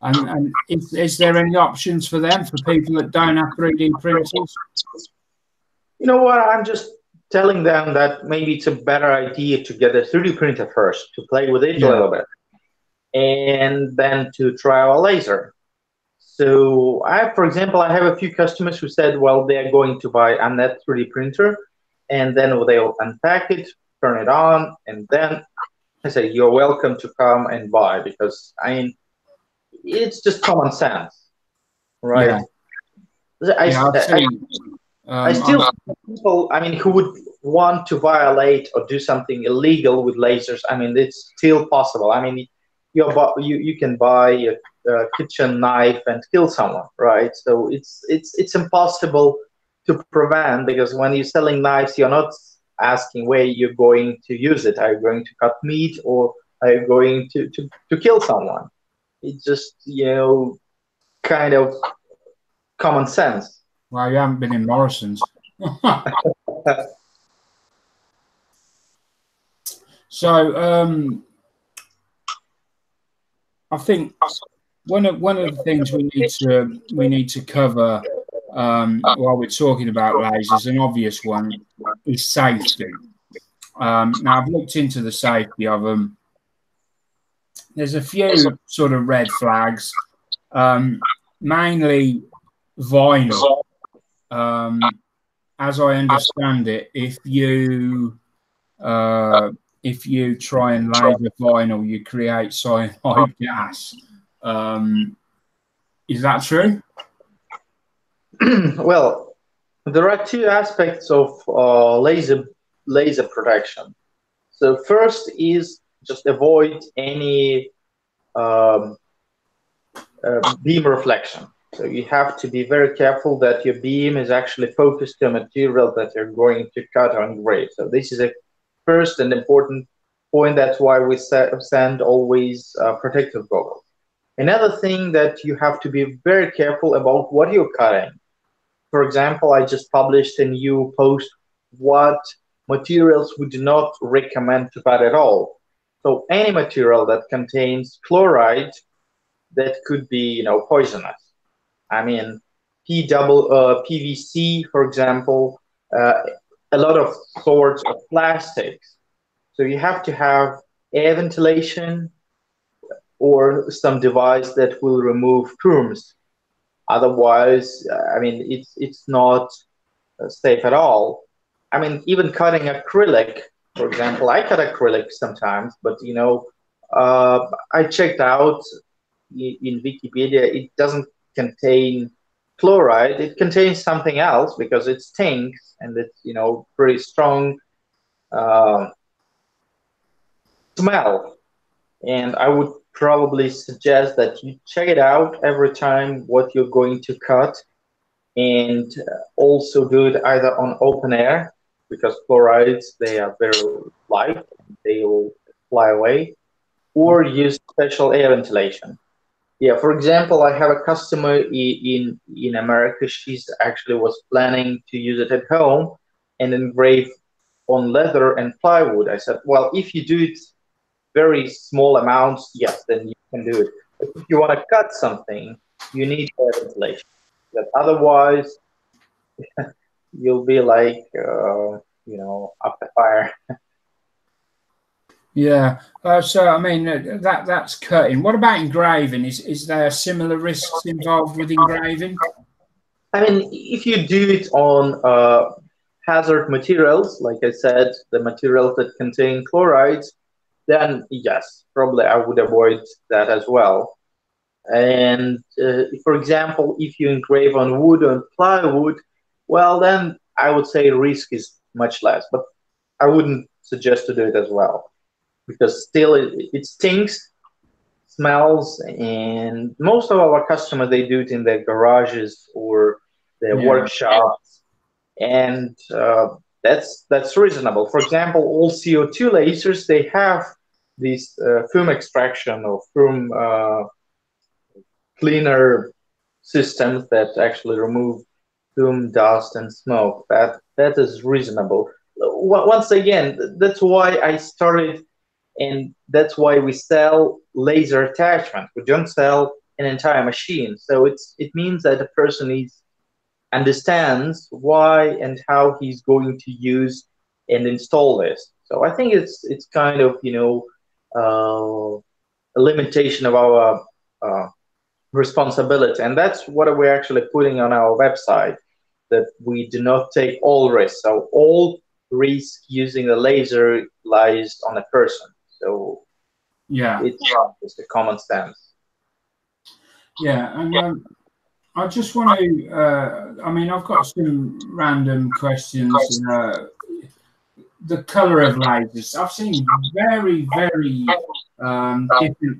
and is there any options for them, for people that don't have 3D printers? You know what? I'm just telling them that maybe it's a better idea to get a 3D printer first, to play with it a little bit, and then to try our laser. So for example, I have a few customers who said, well, they're going to buy a net 3D printer, and then they'll unpack it, turn it on, and then I say, you're welcome to come and buy, because I mean, it's just common sense, right? Yeah. I still see people, I mean, who would want to violate or do something illegal with lasers. I mean, it's still possible. I mean, you can buy a kitchen knife and kill someone, right? So it's impossible to prevent, because when you're selling knives, you're not asking where you're going to use it. Are you going to cut meat, or are you going to kill someone? It's just, kind of common sense. Well, you haven't been in Morrison's. So I think one of the things we need to cover while we're talking about lasers, an obvious one, is safety. Now I've looked into the safety of them. There's a few sort of red flags, mainly vinyl. As I understand it, if you try and laser vinyl, you create cyanide gas. Is that true? Well, there are two aspects of laser protection. So first is just avoid any beam reflection. So you have to be very careful that your beam is actually focused to a material that you're going to cut or engrave. So this is a first and important point. That's why we send always protective goggles. Another thing that you have to be very careful about what you're cutting. For example, I just published a new post what materials we do not recommend to cut at all. So any material that contains chloride, that could be, poisonous. I mean, PVC, for example, a lot of sorts of plastics. So you have to have air ventilation or some device that will remove fumes. Otherwise, I mean, it's not safe at all. I mean, even cutting acrylic, for example, I cut acrylic sometimes, but I checked out in Wikipedia, it doesn't contain chloride. It contains something else because it stinks and it's pretty strong smell. And I would probably suggest that you check it out every time what you're going to cut, and also do it either on open air, because fluorides, they are very light and they will fly away, or use special air ventilation. Yeah, for example, I have a customer in America. She's actually was planning to use it at home and engrave on leather and plywood. I said, well, if you do it very small amounts, yes, then you can do it. But if you want to cut something, you need air ventilation. But otherwise, you'll be like, up the fire. Yeah. So I mean that's cutting. What about engraving? Is there similar risks involved with engraving? I mean, if you do it on hazard materials, like I said, the materials that contain chlorides, then yes, probably I would avoid that as well. And for example, if you engrave on wood or plywood, well, then I would say risk is much less. But I wouldn't suggest to do it as well, because still it stinks, smells, and most of our customers, they do it in their garages or their workshops, and that's reasonable. For example, all CO2 lasers, they have this fume extraction or fume cleaner systems that actually remove fume, dust, and smoke. That is reasonable. Once again, that's why I started, and that's why we sell laser attachment. We don't sell an entire machine. So it means that the person understands why and how he's going to use and install this. So I think it's kind of a limitation of our responsibility, and that's what we're actually putting on our website, that we do not take all risks. So all risk using the laser lies on a person. So yeah, it's just a common sense. Yeah, and I just want to. I mean, I've got some random questions. The color of lasers. I've seen very different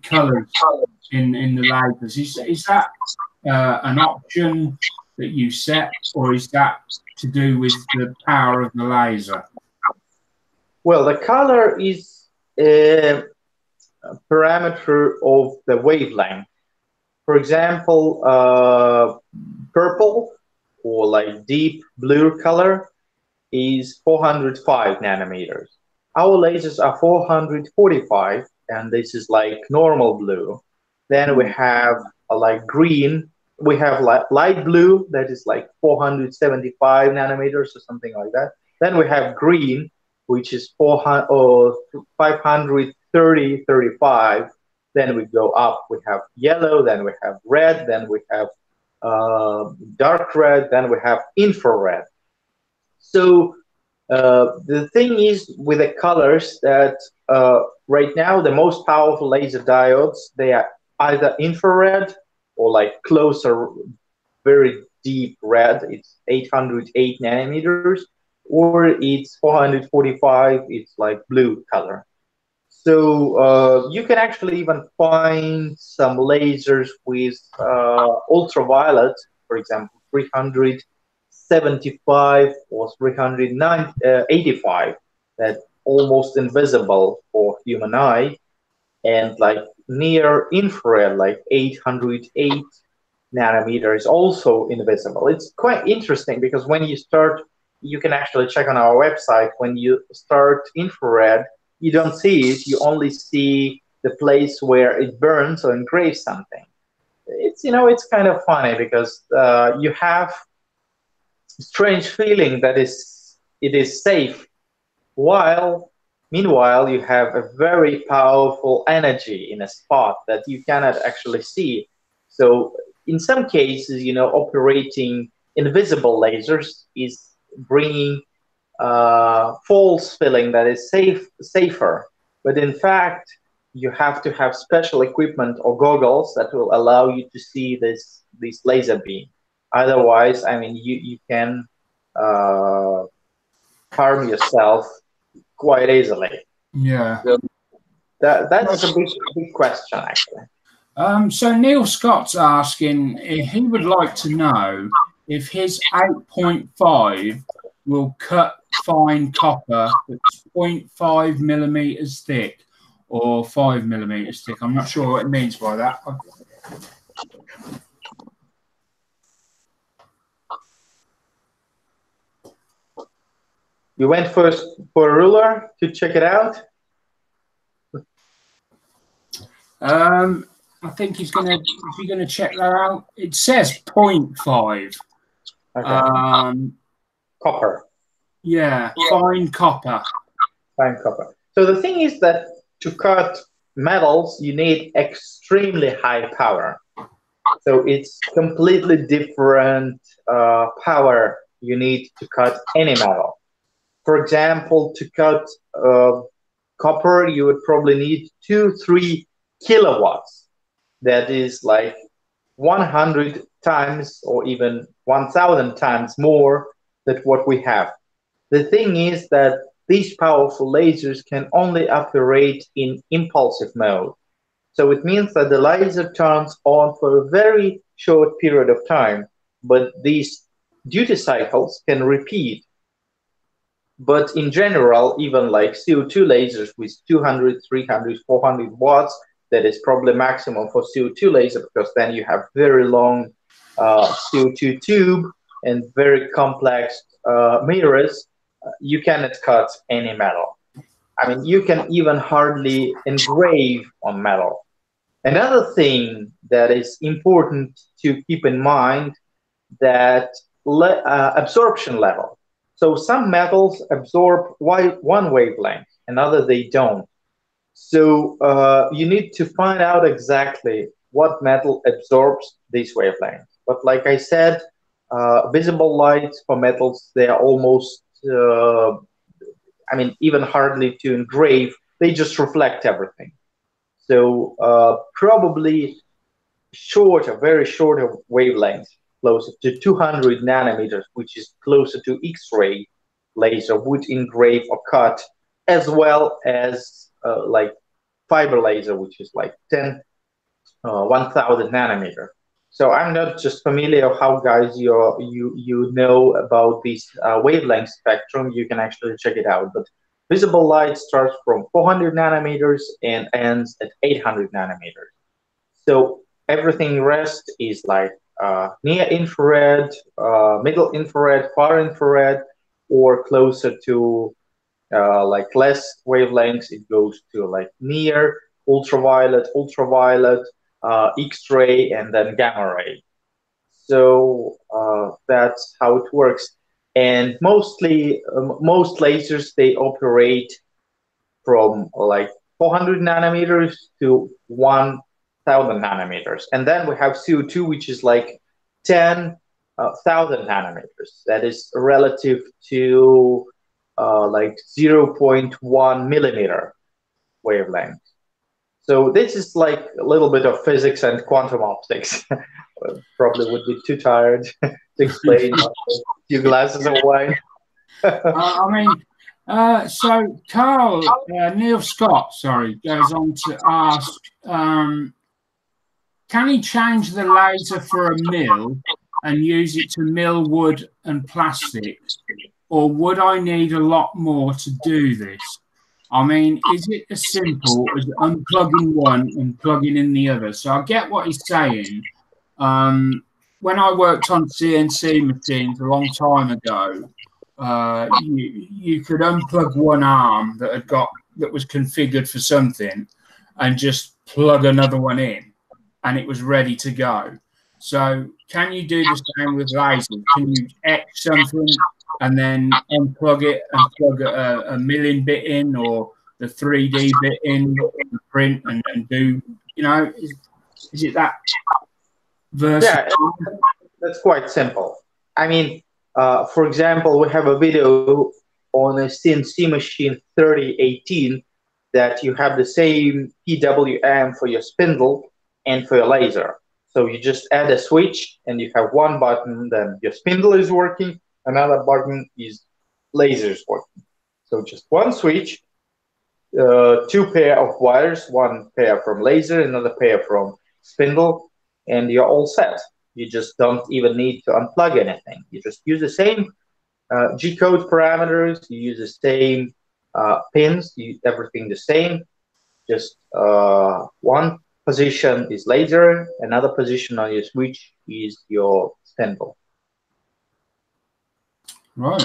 colors in the lasers. Is that an option that you set, or is that to do with the power of the laser? Well, the color is a parameter of the wavelength. For example, purple or like deep blue color is 405 nanometers. Our lasers are 445, and this is like normal blue. Then we have like green. We have light blue, that is like 475 nanometers or something like that. Then we have green, which is 400 or 530, 35. Then we go up. We have yellow. Then we have red. Then we have dark red. Then we have infrared. So the thing is with the colors that right now the most powerful laser diodes, they are either infrared or like closer, very deep red. It's 808 nanometers, or it's 445. It's like blue color. So you can actually even find some lasers with ultraviolet, for example, 375 or 385, that almost invisible for human eye, and like near infrared, like 808 nanometers, also invisible. It's quite interesting because when you start, you can actually check on our website, when you start infrared, you don't see it, you only see the place where it burns or engraves something. It's kind of funny because you have strange feeling that it is safe, while meanwhile you have a very powerful energy in a spot that you cannot actually see. So in some cases, operating invisible lasers is bringing false feeling that is safer, but in fact you have to have special equipment or goggles that will allow you to see this laser beam. Otherwise, I mean, you can harm yourself quite easily. Yeah. That's a big question, actually. So Neil Scott's asking if he would like to know if his 8.5 will cut fine copper that's 0.5 millimeters thick or 5 millimeters thick. I'm not sure what it means by that. You went first for a ruler to check it out? I think he's gonna check that out. It says 0.5. Okay. Copper. Yeah, fine copper. Fine copper. So the thing is that to cut metals, you need extremely high power. So it's completely different power you need to cut any metal. For example, to cut copper, you would probably need 2-3 kilowatts. That is like 100 times or even 1,000 times more than what we have. The thing is that these powerful lasers can only operate in impulsive mode. So it means that the laser turns on for a very short period of time, but these duty cycles can repeat. But in general, even like CO2 lasers with 200, 300, 400 watts, that is probably maximum for CO2 laser, because then you have very long CO2 tube and very complex mirrors. You cannot cut any metal. I mean, you can even hardly engrave on metal. Another thing that is important to keep in mind, that absorption level. So some metals absorb one wavelength, another they don't. So you need to find out exactly what metal absorbs this wavelength. But like I said, visible light for metals, they are almost, I mean, even hardly to engrave. They just reflect everything. So probably very shorter wavelengths, closer to 200 nanometers, which is closer to X-ray laser, would engrave or cut, as well as like fiber laser, which is like 1,000 nanometer. So I'm not just familiar how guys you know about this wavelength spectrum. You can actually check it out. But visible light starts from 400 nanometers and ends at 800 nanometers. So everything rest is like near infrared, middle infrared, far infrared, or closer to like less wavelengths. It goes to like near ultraviolet, X-ray, and then gamma ray. So that's how it works. And mostly, most lasers, they operate from like 400 nanometers to 1,000 nanometers. And then we have CO2, which is like 10,000 nanometers. That is relative to like 0.1 millimeter wavelength. So this is like a little bit of physics and quantum optics. Probably would be too tired to explain. A few glasses of wine. I mean, so Carl, Neil Scott, sorry, goes on to ask, can he change the laser for a mill and use it to mill wood and plastic? Or would I need a lot more to do this? I mean, is it as simple as unplugging one and plugging in the other? So I get what he's saying. When I worked on CNC machines a long time ago, you could unplug one arm that was configured for something and just plug another one in, and it was ready to go. So can you do the same with lasers? Can you etch something and then unplug it and plug a milling bit in, or the 3D bit in, and print and do, you know, is it that versatile? Yeah, that's quite simple. I mean, for example, we have a video on a CNC machine 3018 that you have the same PWM for your spindle and for your laser. So you just add a switch and you have one button, then your spindle is working, another button is laser is working. So just one switch, two pair of wires, one pair from laser, another pair from spindle, and you're all set. You just don't even need to unplug anything. You just use the same G-code parameters, you use the same pins, everything the same. Just one position is laser, another position on your switch is your spindle. Right.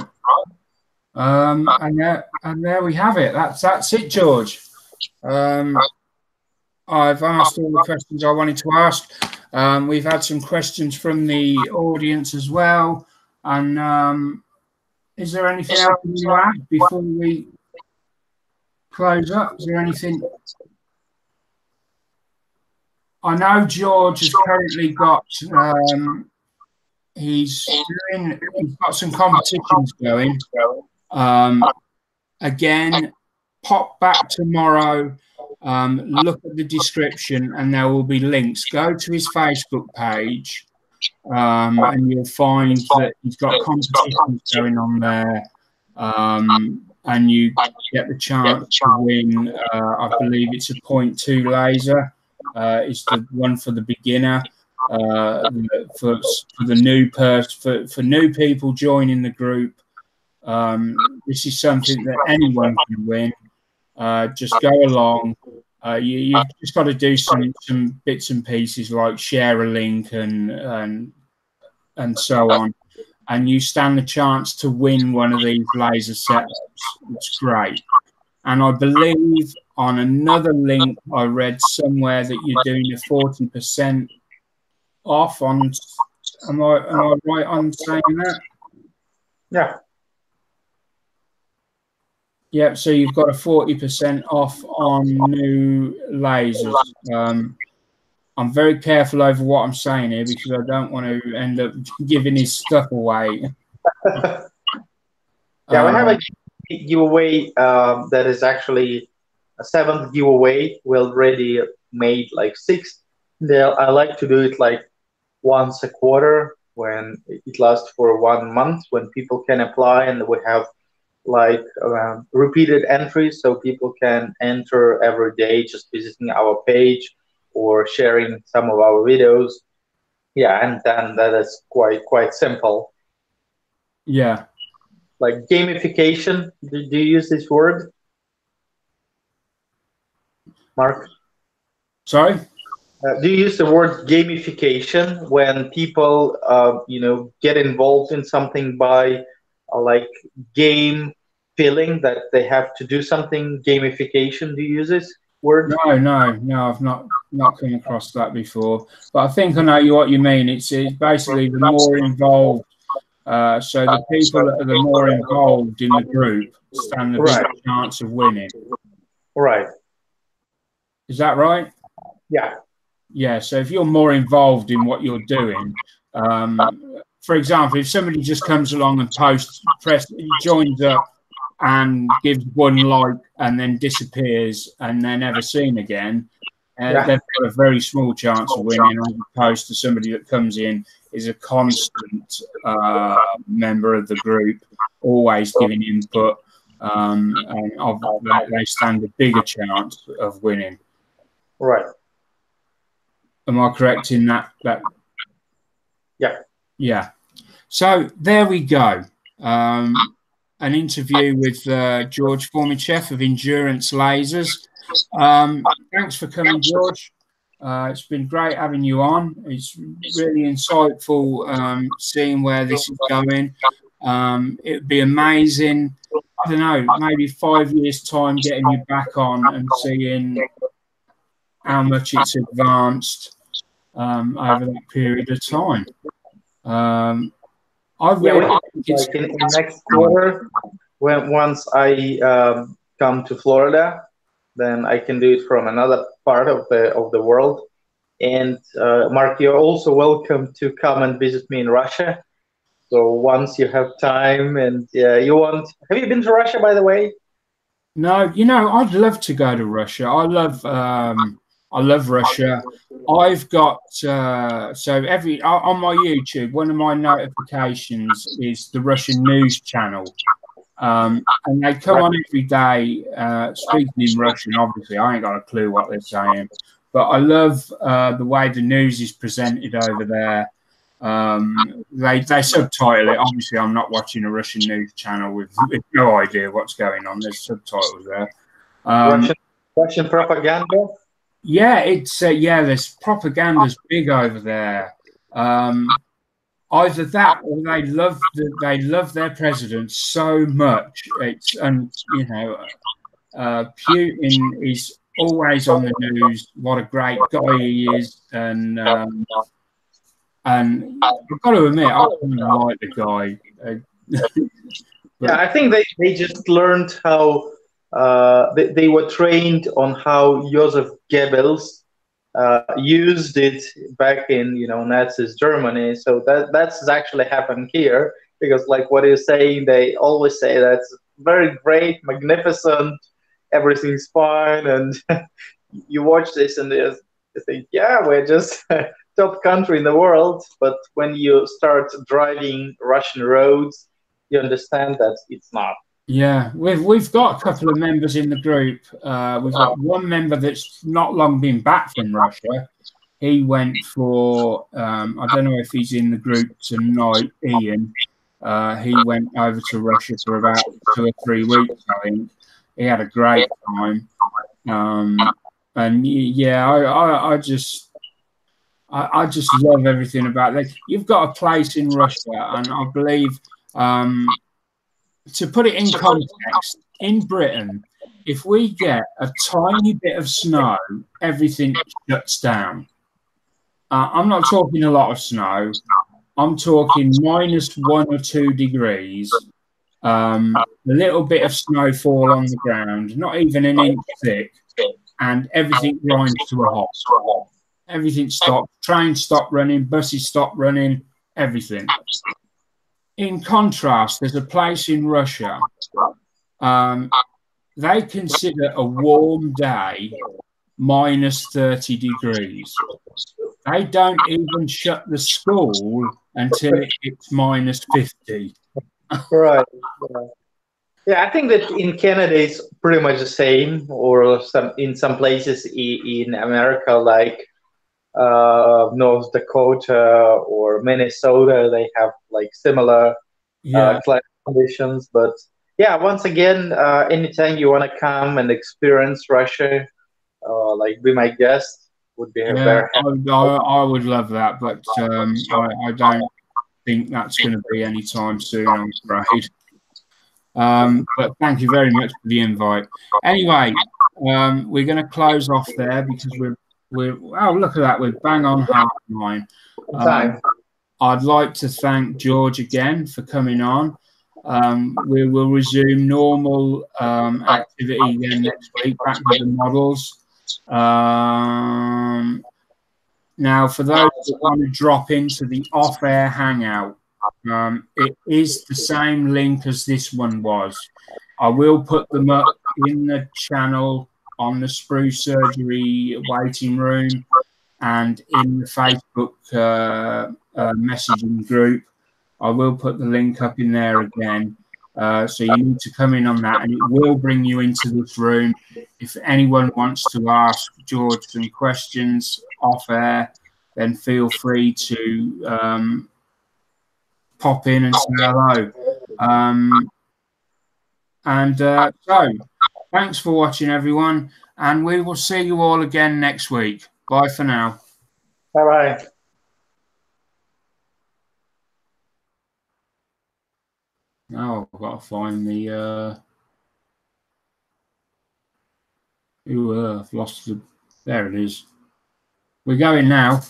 And there we have it. That's it, George. I've asked all the questions I wanted to ask. We've had some questions from the audience as well. And is there anything else you want to add before we close up? Is there anything? I know George has currently got he's got some competitions going. Again, pop back tomorrow. Look at the description, and there will be links. Go to his Facebook page, and you'll find that he's got competitions going on there. And you get the chance to win. I believe it's a 0.2 laser. It's the one for the beginner. For the new person, for new people joining the group. This is something that anyone can win. Just go along. You've just got to do some bits and pieces like share a link and so on, and you stand the chance to win one of these laser setups. It's great. And I believe on another link I read somewhere that you're doing a 40% off on. Am I right on saying that? Yeah. Yep, so you've got a 40% off on new lasers. I'm very careful over what I'm saying here because I don't want to end up giving his stuff away. Yeah, we have a giveaway that is actually a 7th giveaway. We already made like 6. I like to do it like once a quarter when it lasts for 1 month when people can apply, and we have like repeated entries so people can enter every day just visiting our page or sharing some of our videos. Yeah, and then that is quite simple. Yeah. Like gamification. Do you use this word, Mark? Sorry? Do you use the word gamification when people, get involved in something by like game feeling that they have to do something? Gamification. Do you use this word? No. I've not come across that before. But I think I know what you mean. It's basically the more involved. So the people that are the more involved in the group stand the bigger chance of winning. Right. Is that right? Yeah. Yeah. So if you're more involved in what you're doing, for example, if somebody just comes along and joins up and gives one like and then disappears and they're never seen again, they've got a very small chance of winning, as opposed to somebody that comes in, is a constant member of the group, always giving input, and they stand a bigger chance of winning. Right. Am I correct in that? Yeah. Yeah. So there we go. An interview with George Formichev of Endurance Lasers. Thanks for coming, George. It's been great having you on. It's really insightful seeing where this is going. It would be amazing, I don't know, maybe 5 years' time getting you back on and seeing how much it's advanced over that period of time. I really think it's like in next quarter, once I come to Florida, then I can do it from another part of the world. And Mark, you're also welcome to come and visit me in Russia. So once you have time and have you been to Russia, by the way? No, I'd love to go to Russia. I love Russia. I've got on my YouTube, one of my notifications is the Russian news channel. And they come on every day speaking in Russian. Obviously, I ain't got a clue what they're saying, but I love the way the news is presented over there. They subtitle it. Obviously, I'm not watching a Russian news channel with no idea what's going on. There's subtitles there. Russian propaganda. Yeah, it's there's propaganda's big over there. Either that or they love their president so much. Putin is always on the news. What a great guy he is, and I've got to admit, I kind of like the guy. Yeah, I think they just learned how they were trained on how Joseph Goebbels used it back in Nazi Germany. So that's actually happened here, because like what you're saying, they always say that's very great, magnificent, everything's fine, and you watch this and you think, yeah, we're just top country in the world. But when you start driving Russian roads, you understand that it's not. Yeah, we've got a couple of members in the group. We've got one member that's not long been back from Russia. He went for I don't know if he's in the group tonight, Ian. He went over to Russia for about 2 or 3 weeks, I think. He had a great time. And yeah, I just love everything about it. You've got a place in Russia, and I believe, to put it in context, in Britain, if we get a tiny bit of snow, everything shuts down. I'm not talking a lot of snow. I'm talking -1 or 2 degrees. A little bit of snowfall on the ground, not even an inch thick, and everything grinds to a halt. Everything stopped. Trains stop running, buses stop running, everything. In contrast, there's a place in Russia. They consider a warm day -30 degrees. They don't even shut the school until it hits -50. Right. Yeah, I think that in Canada it's pretty much the same, or in some places in America, like North Dakota or Minnesota, they have like similar climate conditions. But yeah, once again, anytime you want to come and experience Russia, like be my guest, would be very happy. I would love that, but I don't think that's going to be anytime soon, I'm afraid. But thank you very much for the invite. Anyway, we're going to close off there because we're oh, look at that, we're bang on half-9. I'd like to thank George again for coming on. We will resume normal activity again next week, back with the models. Now, for those that want to drop into the off-air hangout, it is the same link as this one was. I will put them up in the channel on the SprueSurgery Waiting Room and in the Facebook messaging group. I will put the link up in there again. So you need to come in on that, and it will bring you into this room. If anyone wants to ask George some questions off air, then feel free to pop in and say hello. So thanks for watching, everyone, and we will see you all again next week. Bye for now. Bye-bye. Now I've got to find the I've lost the, there it is. We're going now.